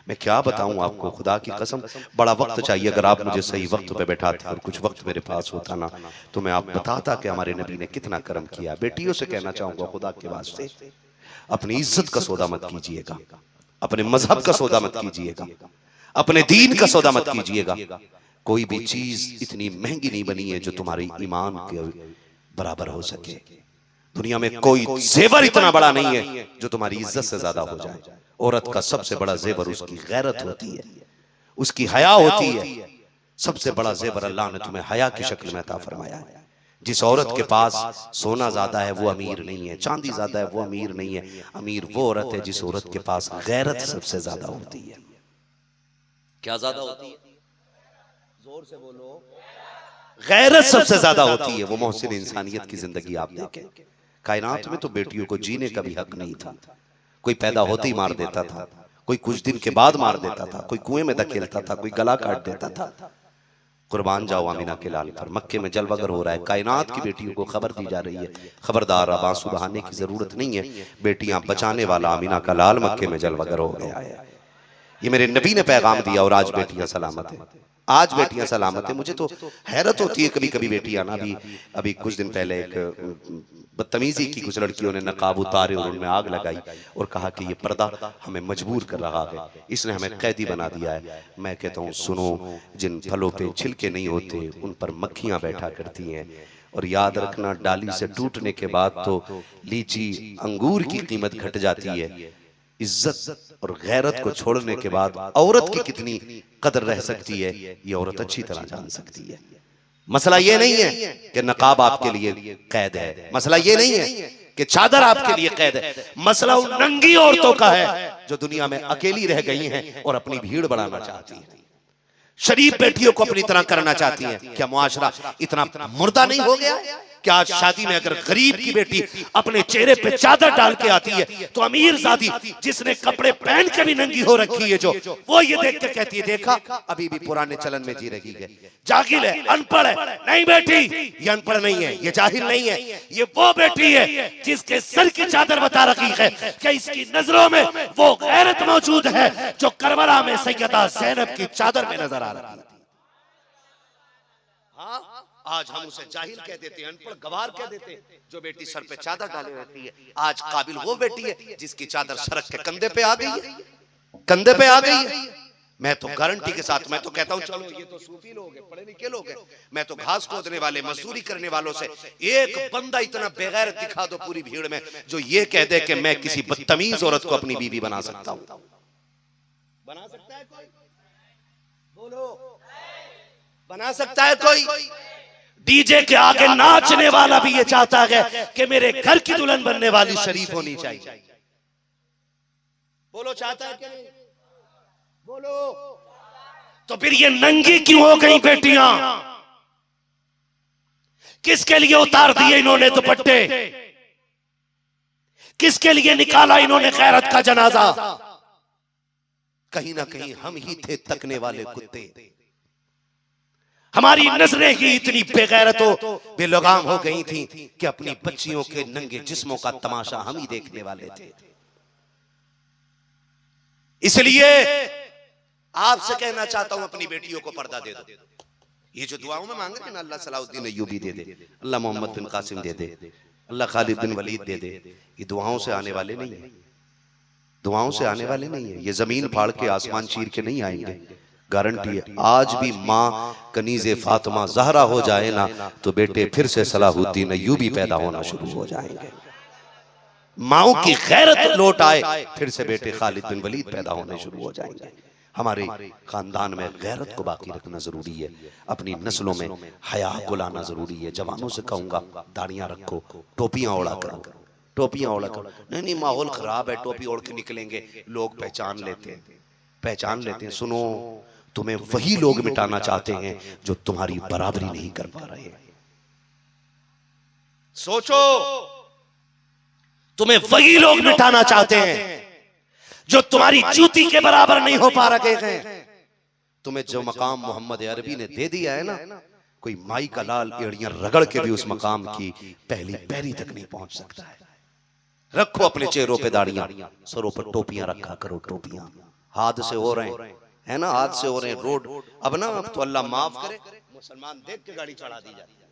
S2: मैं क्या बताऊं आपको, खुदा की कसम बड़ा वक्त चाहिए। अगर आप मुझे सही वक्त पे बैठाते और कुछ वक्त मेरे पास होता ना तो मैं आप बताता कि हमारे नबी ने कितना करम किया। बेटियों से कहना चाहूंगा खुदा के वास्ते अपनी इज्जत का सौदा मत कीजिएगा, अपने मजहब का सौदा मत कीजिएगा, अपने दीन का सौदा मत कीजिएगा। कोई भी चीज इतनी महंगी नहीं बनी है जो तुम्हारे ईमान के बराबर हो सके। दुनिया में कोई जेवर इतना बड़ा नहीं है जो तुम्हारी इज्जत से ज्यादा हो जाए। औरत का सबसे बड़ा जेवर उसकी गैरत होती है, उसकी हया होती है। सबसे बड़ा जेवर अल्लाह ने तुम्हें हया की शक्ल में अता फरमाया है। जिस औरत के पास सोना ज्यादा है वो अमीर नहीं है, चांदी ज्यादा है वो अमीर नहीं है। अमीर वो औरत है जिस औरत के पास गैरत सबसे ज्यादा होती है। क्या ज्यादा होती है? जोर से बोलो। गैरत सबसे ज्यादा होती है। वो मोहसिन इंसानियत की जिंदगी आप देखें। कायनात में तो बेटियों को जीने का भी हक नहीं था। कोई पैदा होते ही मार देता था, कोई कुछ दिन के बाद मार देता था, कोई कुएं में धकेलता था, कोई गला काट देता था। कुर्बान जाओ आमिना के लाल पर। मक्के में जलवगर हो रहा है, कायनात की बेटियों को खबर दी जा रही है, खबरदार अब आंसू बहाने की जरूरत नहीं है, बेटियां बचाने वाला आमिना का लाल मक्के में जलवगर हो गया है। ये मेरे नबी ने पैगाम दिया और आज बेटियां सलामत है। आज बेटियां सलामत है। मुझे तो हैरत होती है कभी कभी बेटियां ना, अभी कुछ दिन पहले एक बदतमीजी की कुछ लड़कियों ने नकाब उतारे और उनमें आग लगाई और कहा कि ये पर्दा हमें मजबूर कर रहा है, इसने हमें कैदी बना दिया है। मैं कहता हूँ सुनो, जिन फलों पे छिलके नहीं होते उन पर मक्खियां बैठा करती हैं, और याद रखना डाली से टूटने के बाद तो लीची अंगूर की कीमत घट जाती है। इज्जत और गैरत को छोड़ने के बाद औरत की कितनी कदर रह सकती है ये औरत अच्छी तरह जान सकती है। मसला ये नहीं है कि नकाब आपके लिए कैद है, मसला ये नहीं है कि चादर आपके लिए कैद है, मसला उन नंगी औरतों का है जो दुनिया में अकेली रह गई हैं और अपनी भीड़ बढ़ाना चाहती हैं, शरीफ बेटियों को अपनी तरह करना चाहती हैं। क्या मुआशरा इतना मुर्दा नहीं हो गया? क्या आज शादी में अगर गरीब की बेटी अपने चेहरे पे चादर डाल के आती है तो अमीर ज़ादी जिसने कपड़े पहन के भी नंगी हो रखी है जो, वो ये देख के कहती है देखा अभी भी पुराने चलन में जी रही है, जाहिल है, अनपढ़ है। नहीं बेटी, ये अनपढ़ नहीं है, ये जाहिल नहीं है, ये वो बेटी है जिसके सर की चादर बता रखी है कि इसकी नजरों में वो गैरत मौजूद है जो करबला में सैयदा ज़ैनब की चादर में नजर आ रही थी। हाँ, आज हम उसे जाहिल कह देते हैं, अनपढ़ गवार कह देते हैं, जो बेटी सर पे चादर डाले रहती है। आज काबिल वो बेटी है जिसकी चादर सड़क के कंधे पे आ गई है, कंधे पे आ गई है। मैं तो गारंटी के साथ मैं तो कहता हूं चलो ये तो सूफी लोग हैं, पढ़े लिखे लोग हैं, मैं तो घास खोदने वाले मजदूरी करने वालों से एक बंदा इतना बेगैरत दिखा दो पूरी भीड़ में जो ये कह दे कि मैं किसी बदतमीज औरत को अपनी बीवी बना सकता हूं। बना सकता है कोई? बोलो, बना सकता है कोई? डीजे के आगे नाचने वाला भी ये चाहता है कि मेरे घर की दुल्हन बनने वाली शरीफ होनी चाहिए। बोलो, चाहता है कि नहीं? बोलो। तो फिर ये नंगी क्यों हो गई बेटियां? किसके लिए उतार दिए इन्होंने दुपट्टे? किसके लिए निकाला इन्होंने गैरत का जनाजा? कहीं ना कहीं हम ही थे तकने वाले कुत्ते। हमारी नजरें ही इतनी बेगैरतों बेलगाम हो गई थी कि अपनी बच्चियों के नंगे जिस्मों का तमाशा हम ही देखने वाले थे। इसलिए आपसे कहना चाहता हूं अपनी बेटियों को पर्दा दे दो। ये जो दुआओं में मांग रहे हैं ना, अल्लाह सलाउद्दीन अय्यूबी दे दे, अल्लाह मोहम्मद बिन कासिम दे दे, अल्लाह खालिद बिन वलीद दे दे, ये दुआओं से आने वाले नहीं है, दुआओं से आने वाले नहीं है। ये जमीन फाड़ के आसमान चीर के नहीं आएंगे, गारंटी है। आज भी माँ कनीज़े फातिमा ज़हरा हो जाए ना तो बेटे फिर से सलाहुद्दीन अय्यूबी पैदा होना शुरू हो जाएंगे। माओ की गैरत लौट आए फिर से बेटे खालिद बिन वलीद पैदा होने शुरू हो जाएंगे। हमारे खानदान में गैरत को बाकी रखना जरूरी है, अपनी नस्लों में हया को लाना जरूरी है। जवानों से कहूंगा दाढ़ियां रखो, टोपियां ओढ़ा करो, टोपियां ओढ़ा करो। नहीं माहौल खराब है, टोपी ओढ़ के निकलेंगे लोग पहचान लेते हैं, पहचान लेते हैं। सुनो, तुम्हें वही लोग मिटाना चाहते हैं जो तुम्हारी बराबरी नहीं कर पा रहे। सोचो, तुम्हें वही लोग मिटाना चाहते हैं जो तुम्हारी जूती के बराबर नहीं हो पा रहे हैं। तुम्हें जो मकाम मोहम्मद अरबी ने दे दिया है ना, कोई माई का लाल एड़ियां रगड़ के भी उस मकाम की पहली पैरी तक नहीं पहुंच सकता है। रखो अपने चेहरों पे दाढ़ियां, सरों पर टोपियां रखा करो, टोपियां। हादसे हो रहे हैं ना, हादसे हो रहे हैं रोड। अब ना, अब तो अल्लाह माफ करे, मुसलमान देख के गाड़ी चढ़ा दी जाती है,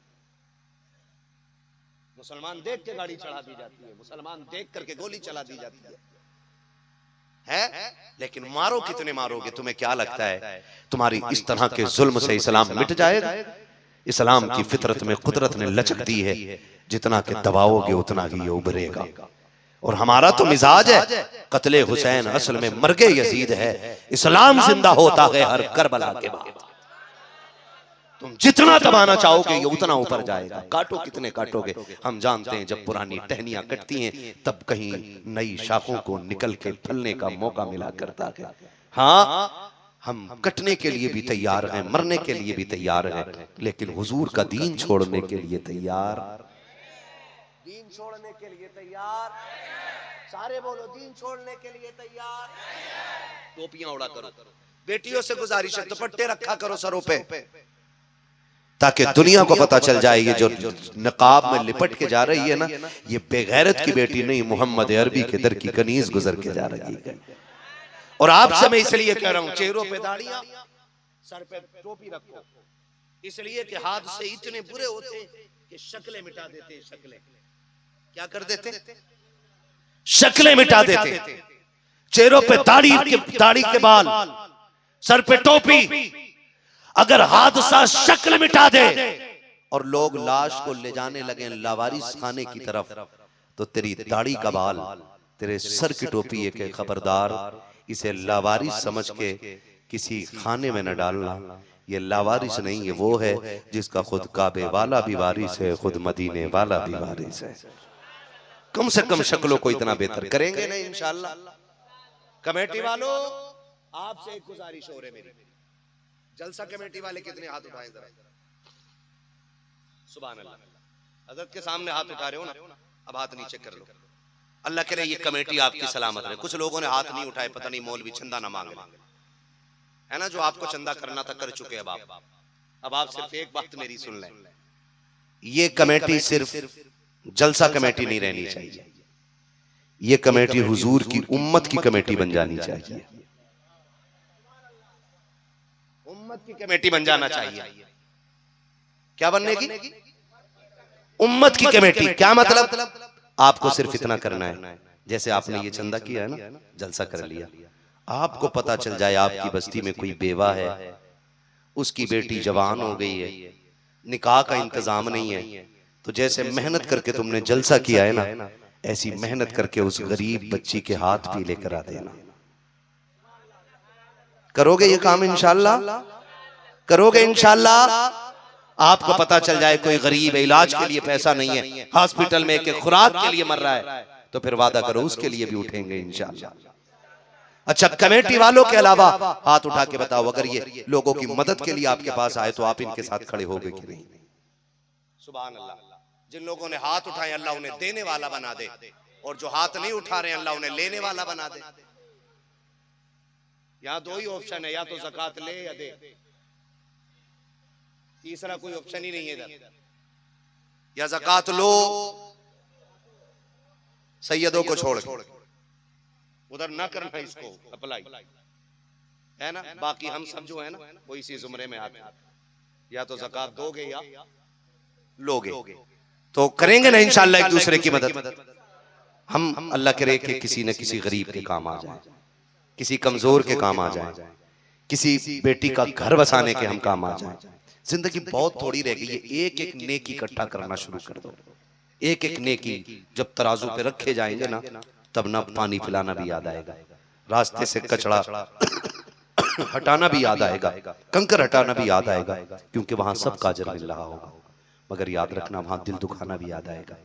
S2: मुसलमान देख के गाड़ी चढ़ा दी जाती है, मुसलमान देख करके गोली चला दी जाती है। लेकिन मारो कितने मारोगे? तुम्हें क्या लगता है तुम्हारी इस तरह के जुल्म से इस्लाम मिट जाएगा? इस्लाम की फितरत में कुदरत ने लचक दी है, जितना के दबाओगे उतना ही ये उभरेगा। और हमारा तो मिजाज है कत्ले हुसैन असल में मरगे यजीद है, इस्लाम जिंदा होता है हर करबला के बाद। तुम जितना दबाना चाहोगे ये उतना ऊपर जाएगा। काटो कितने काटोगे? हम जानते हैं जब पुरानी टहनियां कटती हैं तब कहीं नई शाखों को निकल के फलने का मौका मिला करता है। हाँ, हम कटने के लिए भी तैयार हैं, मरने के लिए भी तैयार हैं, लेकिन हुजूर का दीन छोड़ने के लिए तैयार, दीन छोड़ने के लिए तैयार। सारे बोलो, दीन छोड़ने के लिए तैयार। टोपियां उड़ा करो, बेटियों से गुजारिश है दुपट्टे रखा करो सरों पे, ताकि दुनिया को पता चल जाए ये जो नकाब में लिपट के जा रही है ना, ये बेगैरत की बेटी नहीं, मोहम्मद अरबी के दर की कनीज गुजर के जा रही है। और आपसे मैं इसलिए कह रहा हूं, चेहरों पे दाढ़ियां, सर पे टोपी रखो, इसलिए कि हादसे इतने बुरे होते कि शक्लें मिटा देते। शक्लें क्या कर देते?
S1: शक्लें मिटा देते, चेहरों पे दाढ़ी के बाल, सर पे टोपी। अगर हादसा शक्ल मिटा दे
S2: और लोग लाश को ले जाने लगे लावारिस खाने की तरफ, तो तेरी दाढ़ी का बाल, तेरे सर की टोपी है कि खबरदार इसे लावारिस समझ के किसी खाने में न डालना। ये लावारिस नहीं है, वो है जिसका खुद काबे वाला भी वारिस है, खुद मदीने वाला भी वारिस है। कम से कम शक्लों को इतना बेहतर करेंगे ना इंशाअल्लाह। कमेटी वालों, आपसे एक गुजारिश हो रही मेरी, जलसा कमेटी वाले कितने हाथ उठाए जरा? सुभान अल्लाह। हजरत के सामने हाथ उठा रहे हो ना, अब हाथ नीचे कर लो। अल्लाह करे ये कमेटी आपकी सलामत रहे। कुछ लोगों ने हाथ नहीं उठाए, पता नहीं मौलवी चंदा ना मांगे, है ना? जो आपको चंदा करना था कर चुके। अब आप सिर्फ एक बात मेरी सुन लें, ये कमेटी सिर्फ जलसा कमेटी नहीं रहनी चाहिए, ये कमेटी हुजूर की उम्मत की कमेटी बन जानी चाहिए। उम्मत की कमेटी बन जाना चाहिए। क्या बनने की? उम्मत की कमेटी। क्या मतलब? आपको सिर्फ इतना करना है, जैसे आपने ये चंदा किया है ना, जलसा कर लिया, आपको पता चल जाए आपकी बस्ती में कोई बेवा है, उसकी बेटी जवान हो गई है, निकाह का इंतजाम नहीं है, तो जैसे मेहनत करके तुमने जलसा किया है ना, ऐसी मेहनत करके उस गरीब बच्ची के हाथ भी लेकर आ देना। करोगे ये काम इंशाअल्लाह? करोगे इंशाअल्लाह? आपको पता चल जाए कोई गरीब है, इलाज के लिए पैसा नहीं है, हॉस्पिटल में एक खुराक के लिए मर रहा है, तो फिर वादा करो उसके लिए भी उठेंगे इंशाअल्लाह। अच्छा, कमेटी वालों के अलावा हाथ उठा के बताओ, अगर ये लोगों की मदद के लिए आपके पास आए तो आप इनके साथ खड़े होगे कि नहीं? सुभान अल्लाह। जिन लोगों ने हाथ उठाए अल्लाह उन्हें देने वाला बना दे, और जो हाथ नहीं उठा रहे अल्लाह उन्हें लेने वाला बना दे। यहां दो ही ऑप्शन है, या तो ज़कात ले या दे, तीसरा कोई ऑप्शन ही नहीं है इधर। या ज़कात लो सैयदों को छोड़ के, उधर ना करना इसको अप्लाई, है ना? बाकी हम सब जो है ना वो इसी जुमरे में आते हैं, या तो ज़कात दोगे या लोगे, तो करेंगे ना इंशाअल्लाह एक दूसरे की मदद। हम अल्लाह करे कि किसी न किसी गरीब के काम आ जाए, किसी कमजोर के काम आ जाए, किसी बेटी का घर बसाने के हम काम आ जाए। जिंदगी बहुत थोड़ी रह गई है, एक एक नेकी इकट्ठा करना शुरू कर दो। एक एक नेकी जब तराजू पे रखे जाएंगे ना, तब ना पानी पिलाना भी याद आएगा, रास्ते से कचड़ा हटाना भी याद आएगा, कंकर हटाना भी याद आएगा, क्योंकि वहां सबका अजर मिल रहा होगा। मगर याद रखना वहां दिल दुखाना भी याद आएगा।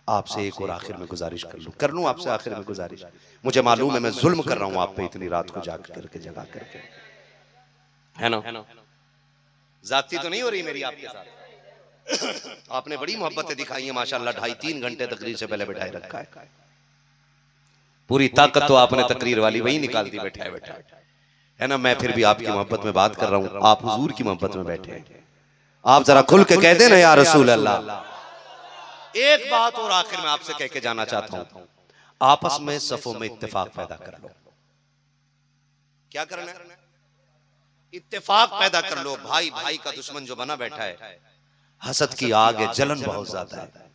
S2: आपसे एक और आखिर में गुजारिश कर लूं आपसे आखिर में गुजारिश। मुझे मालूम है मैं जुल्म कर रहा हूं आप पे इतनी रात को जाग करके जगा करके, है ना? जाती तो नहीं हो रही मेरी आपके साथ? आपने बड़ी मोहब्बतें दिखाई है माशाल्लाह, 2.5-3 घंटे तकरीर से पहले बैठाए रखा है। पूरी ताकत तो आपने तकरीर वाली वही निकाल दी बैठाए बैठाए, है ना? मैं फिर भी आपकी मोहब्बत में बात कर रहा हूं, आप हुजूर की मोहब्बत में बैठे हैं। आप जरा खुल के कह देना या रसूल अल्लाह। एक बात और आखिर में आपसे कह के जाना चाहता हूं, आपस में सफों में इत्तेफाक पैदा कर लो। क्या करना है? इत्तेफाक पैदा कर लो। भाई भाई का दुश्मन जो बना बैठा है, हसद की आग है, जलन बहुत ज्यादा है,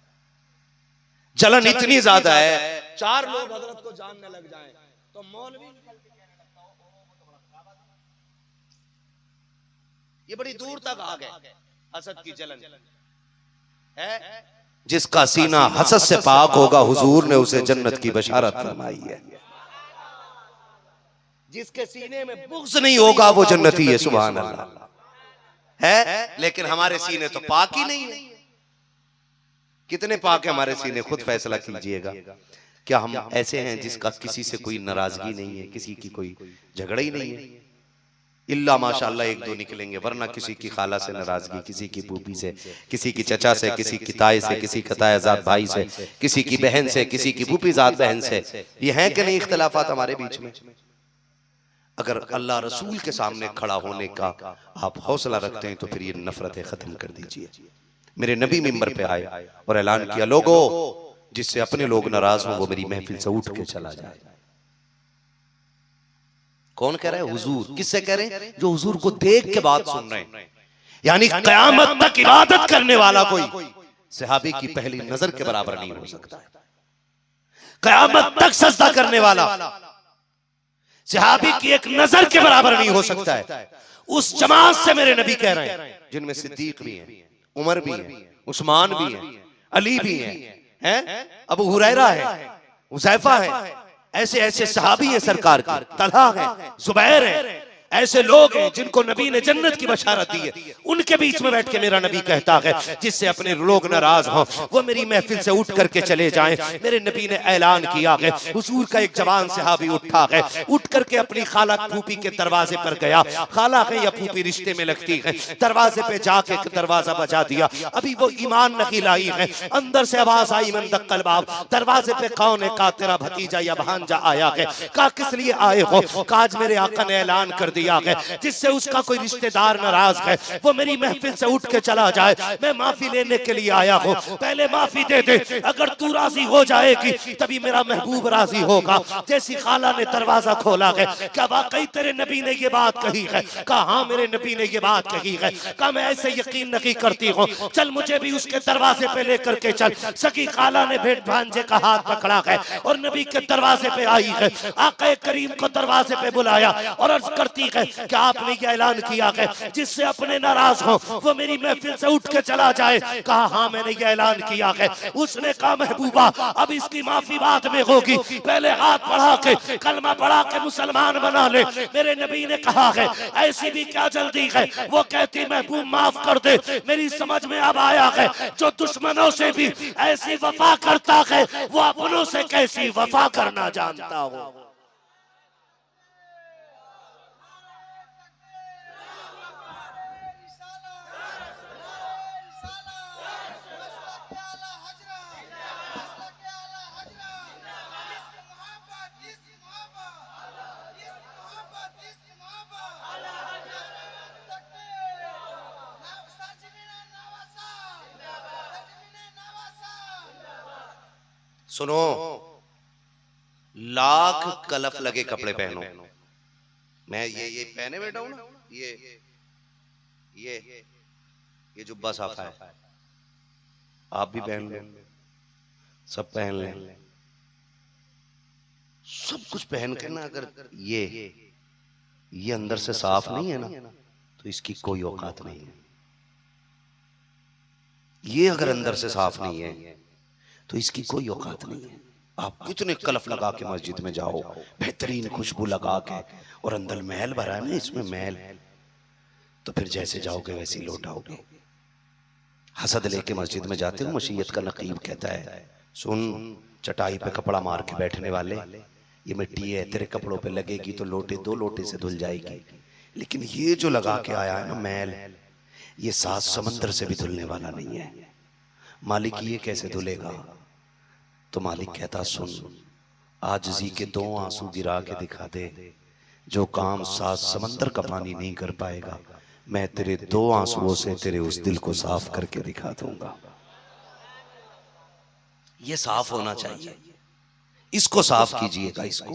S2: जलन इतनी ज्यादा है, 4 लोग हजरत को जानने लग जाएं तो मौलवी ये बड़ी दूर तक आ गए। हसद की जलन है, जिसका सीना हसद से पाक होगा हुजूर ने उसे जन्नत की बशारत फरमाई है। जिसके सीने में बुग़्ज़ नहीं होगा वो जन्नती है, सुभान अल्लाह। है, लेकिन हमारे सीने तो पाक ही नहीं है। कितने पाक है हमारे सीने, खुद फैसला कीजिएगा। क्या हम ऐसे हैं जिसका किसी से कोई नाराजगी नहीं है, किसी की कोई झगड़ा ही नहीं है? इल्ला माशाअल्लाह 1-2 निकलेंगे, वरना किसी की खाला से नाराजगी, किसी की फूफी से, किसी की चचा से, किसी की ताए से, किसी की तायाजात भाई से, किसी की बहन से, किसी की फूफी जात बहन से। ये हैं कि नहीं इख्तिलाफात हमारे बीच में? अगर अल्लाह रसूल के सामने खड़ा होने का आप हौसला रखते हैं तो फिर ये नफरतें खत्म कर दीजिए। मेरे नबी मिंबर पे आए और ऐलान किया, लोगों जिससे अपने लोग नाराज हो वो मेरी महफिल से उठ के चला जाए। कौन कह रहा है? हुजूर। किससे कह रहे हैं? जो हुजूर को देख के बात सुन रहे हैं। यानी कयामत तक इबादत करने वाला कोई सहाबी की पहली नजर के बराबर नहीं हो सकता। कयामत तक सजदा करने वाला सहाबी की एक नजर के बराबर नहीं हो सकता है। उस जमात से मेरे नबी कह रहे हैं जिनमें सिद्दीक भी हैं, उमर भी हैं, उस्मान भी हैं, अली भी हैं, अबू हुरैरा है, हुज़ैफा है, ऐसे ऐसे सहाबी हैं सरकार के, तलहा है, जुबैर है, ऐसे लोग हैं जिनको नबी ने जन्नत की बशारत दी है। उनके बीच में बैठ के मेरा नबी कहता है जिससे अपने लोग नाराज हों वो मेरी महफिल से उठ करके चले जाएं। मेरे नबी ने ऐलान किया है। हुजूर का एक जवान सहाबी उठा है, उठ करके अपनी खाला फूफी के दरवाजे पर गया। खाला है या फूफी रिश्ते में लगती है, दरवाजे पे जाके दरवाजा बजा दिया। अभी वो ईमान नहीं लाई है, अंदर से आवाज आई मन दक्कल बाब। दरवाजे पे कौन है? कहा तेरा भतीजा या भांजा आया है। कहा किस लिए आए हो? कहा आज मेरे आका ने ऐलान कर दिया है जिससे उसका कोई रिश्तेदार नाराज है वो मेरी महफिल से उठ के चला जाए। मैं माफी लेने के लिए आया हूँ, पहले माफी दे दे। अगर तू राजी हो जाएगी तभी मेरा महबूब राजी होगा। जैसी खाला ने दरवाजा खोला है, क्या वाकई तेरे नबी ने ये बात कही है? कहा हाँ मेरे नबी ने ये बात कही है। कहा मैं ऐसे यकीन नहीं करती हूँ, चल मुझे भी उसके दरवाजे पे लेकर के चल। सकी खाला ने भेंट भांजे का हाथ पकड़ा है और नबी के दरवाजे पे आई है। आका करीम को दरवाजे पे बुलाया और अर्ज करती है कि आपने ये ऐलान किया है जिससे अपने नाराज हो वो मेरी महफिल से उठ के चला जाए। कहा हाँ मैंने ये ऐलान किया है। उसने कहा महबूबा अब इसकी माफी बाद में होगी, पहले हाथ बढ़ा के कलमा पढ़ा के मुसलमान बना ले। मेरे नबी ने कहा है ऐसी भी क्या जल्दी है? वो कहती महबूब माफ कर दे, मेरी समझ में अब आया है जो दुश्मनों से भी ऐसी वफा करता है वो अपनों से कैसी वफा करना जानता हो। सुनो, लाख कलफ लगे कपड़े पहनो, मैं ये पहने बैठा हूं ना, ये जुब्बा साफा है, आप भी पहन लो, सब पहन लें, सब कुछ पहन के ना, अगर ये अंदर से साफ नहीं है ना तो इसकी कोई औकात नहीं है। ये अगर अंदर से साफ नहीं है तो इसकी कोई औकात नहीं है। आप कितने कलफ लगा के मस्जिद में जाओ, बेहतरीन खुशबू लगा के, और अंदर मैल भरा है ना, इसमें मैल, तो फिर जैसे जाओगे वैसे ही लौट आओगे। हसद लेके मस्जिद में जाते हो, मशीयत का नकीब कहता है सुन, चटाई पे कपड़ा मार के बैठने वाले, ये मिट्टी है, तेरे कपड़ों पे लगेगी तो लोटे 2 लोटे से धुल जाएगी, लेकिन ये जो लगा के आया है ना मैल, ये 7 समंदर से भी धुलने वाला नहीं है। मालिक ये कैसे धुलेगा? तो मालिक कहता सुन, आजिज़ी के 2 आंसू गिरा के दिखा दे, जो काम 7 समंदर का पानी नहीं कर पाएगा, मैं तेरे 2 आंसुओं से तेरे उस दिल को साफ करके दिखा दूंगा। ये साफ होना चाहिए, इसको साफ कीजिएगा। इसको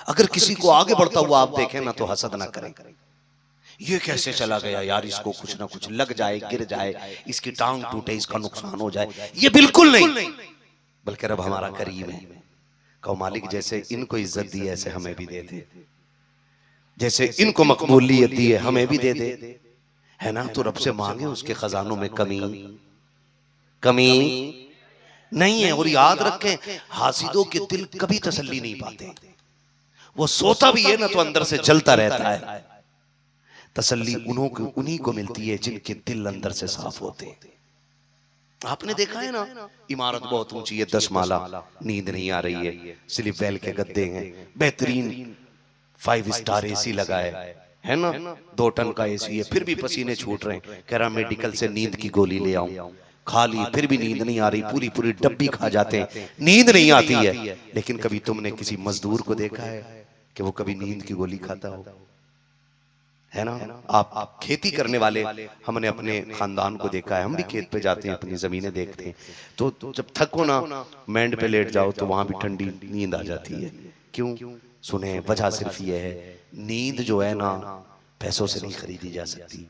S2: अगर किसी को आगे बढ़ता हुआ आप देखें ना तो हसद ना करें, ये कैसे चला गया यार, इसको कुछ ना कुछ लग जाए, गिर जाए, इसकी टांग टूटे, इसका नुकसान हो जाए, ये बिल्कुल नहीं। बल्कि रब हमारा करीम है, कहो मालिक जैसे इनको इज्जत दी है ऐसे हमें भी दे दे, जैसे इनको मकबूलियत दी है हमें भी दे दे, है ना? तो रब से मांगे, उसके खजानों में कमी नहीं है। और याद रखें, हासिदों के दिल कभी तसल्ली नहीं पाते, वो सोता भी है ना तो अंदर से जलता रहता है। तसल्ली उन्हीं को मिलती है जिनके दिल अंदर से साफ होते। आपने देखा है ना, इमारत बहुत ऊंची है, 10 माला, नींद नहीं आ रही है, स्लीप वेल के गद्दे हैं, बेहतरीन 5 स्टार एसी लगा है ना, 2 टन का एसी है, फिर भी पसीने छूट रहे हैं। कह रहा मेडिकल से नींद की गोली ले आऊं, खा ली, फिर भी नींद नहीं आ रही, पूरी डब्बी खा जाते हैं, नींद नहीं आती है। लेकिन कभी तुमने किसी मजदूर को देखा है कि वो कभी नींद की गोली खाता हो? है ना? आप खेती करने वाले, हमने अपने खानदान को देखा है, हम भी खेत पे जाते हैं, अपनी जमीनें देखते हैं, तो जब थको ना, मैंड पे लेट जाओ तो वहां भी ठंडी नींद आ जाती है। क्यों? सुने, वजह सिर्फ ये है, नींद जो है ना पैसों से नहीं खरीदी जा सकती।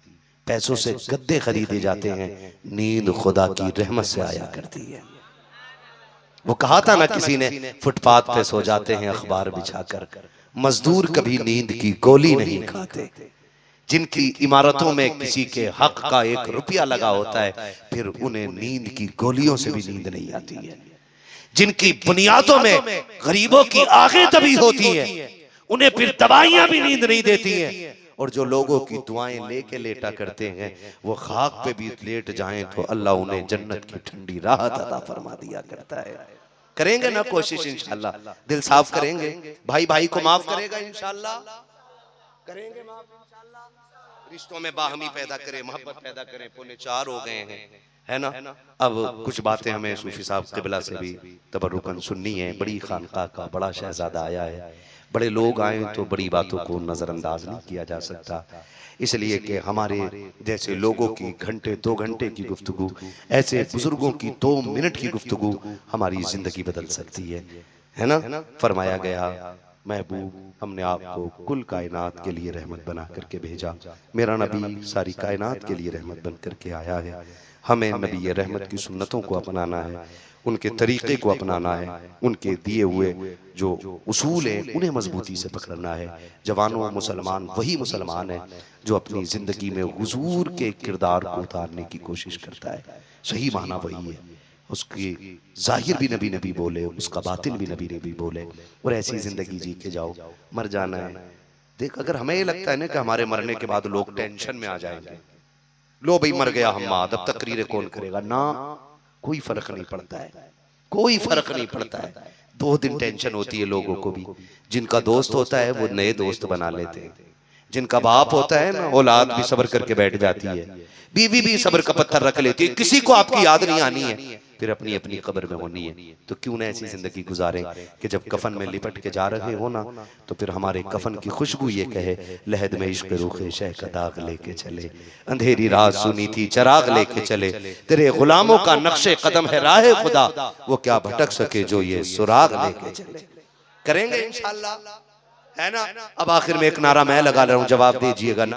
S2: पैसों से गद्दे खरीदे जाते हैं, नींद खुदा की रहमत से आया करती है। वो कहा था ना किसी ने, फुटपाथ पे सो जाते हैं अखबार बिछाकर, मजदूर कभी नींद की गोली नहीं खाते। जिनकी इमारतों में किसी के हक का 1 रुपया लगा होता है, फिर उन्हें नींद की गोलियों से भी नींद नहीं आती है। जिनकी बुनियादों में गरीबों की आंखें दबी होती हैं, उन्हें फिर दवाइयां भी नींद नहीं देती हैं। और जो लोगों की दुआएं लेके लेटा करते हैं, वो खाक पे भी लेट जाएं तो अल्लाह उन्हें जन्नत की ठंडी राहत अता फरमा दिया करता है। करेंगे ना कोशिश इंशाल्लाह, दिल साफ करेंगे, भाई भाई को माफ करेगा इंशाल्लाह, करेंगे माफ इंशाल्लाह, रिश्तों में बाहमी पैदा करें, मोहब्बत पैदा करें। 3:45 हो गए हैं, है ना। अब कुछ बातें हमें सूफी साहब क़िबला से भी तबर्रुकन सुननी है। बड़ी खानका का बड़ा शहजादा आया है, बड़े लोग आए तो बड़ी बातों को नज़रअंदाज नहीं किया जा सकता, इसलिए कि हमारे जैसे लोगों की घंटे 2 घंटे की गुफ्तगू, ऐसे बुजुर्गों की 2 मिनट की गुफ्तगू हमारी जिंदगी बदल सकती है ना। फरमाया गया, महबूब हमने आपको कुल कायनात के लिए रहमत बना करके भेजा, मेरा नबी सारी कायनात के लिए रहमत बन करके आया है। हमें नबी ये रहमत की सुन्नतों को अपनाना है, उनके तरीक़े को अपनाना है, उनके दिए हुए जो उसूल हैं उन्हें मजबूती से पकड़ना है। जवानों, मुसलमान वही मुसलमान है जो अपनी ज़िंदगी में हुजूर के किरदार को उतारने की कोशिश करता है। सही माना वही है, उसकी जाहिर भी नबी नबी बोले, उसका बातिन भी नबी नबी बोले, और ऐसी ज़िंदगी जी के जाओ। मर जाना है, देख अगर हमें ये लगता है ना कि हमारे मरने के बाद लोग टेंशन में आ जाएंगे, लो भाई मर गया हम, अब तकरीरें कौन करेगा, ना कोई फर्क नहीं पड़ता है, कोई फर्क नहीं पड़ता है। 2 दिन टेंशन होती है लोगों को भी। जिनका दोस्त होता है वो नए दोस्त बना लेते हैं, जिनका बाप होता है ना, औलाद भी सब्र करके बैठ जाती है, बीवी भी सब्र का पत्थर रख लेती है, किसी को आपकी याद नहीं आनी है, फिर अपनी अपनी कब्र में होनी है। तो क्यों ना ऐसी जिंदगी गुजारें कि जब कफन में लिपट के जा रहे हो ना, तो फिर हमारे कफन की खुशबू ये कहे, लहद में इश्क रूखे शह का दाग लेके चले, अंधेरी रात सुनी थी चराग लेके चले, तेरे गुलामों का नक्शे कदम है राह खुदा, वो क्या भटक सके जो ये सुराग लेके चले। करेंगे इंशाल्लाह, है ना। अब आखिर में एक नारा मैं लगा रहा हूं, जवाब दीजिएगा।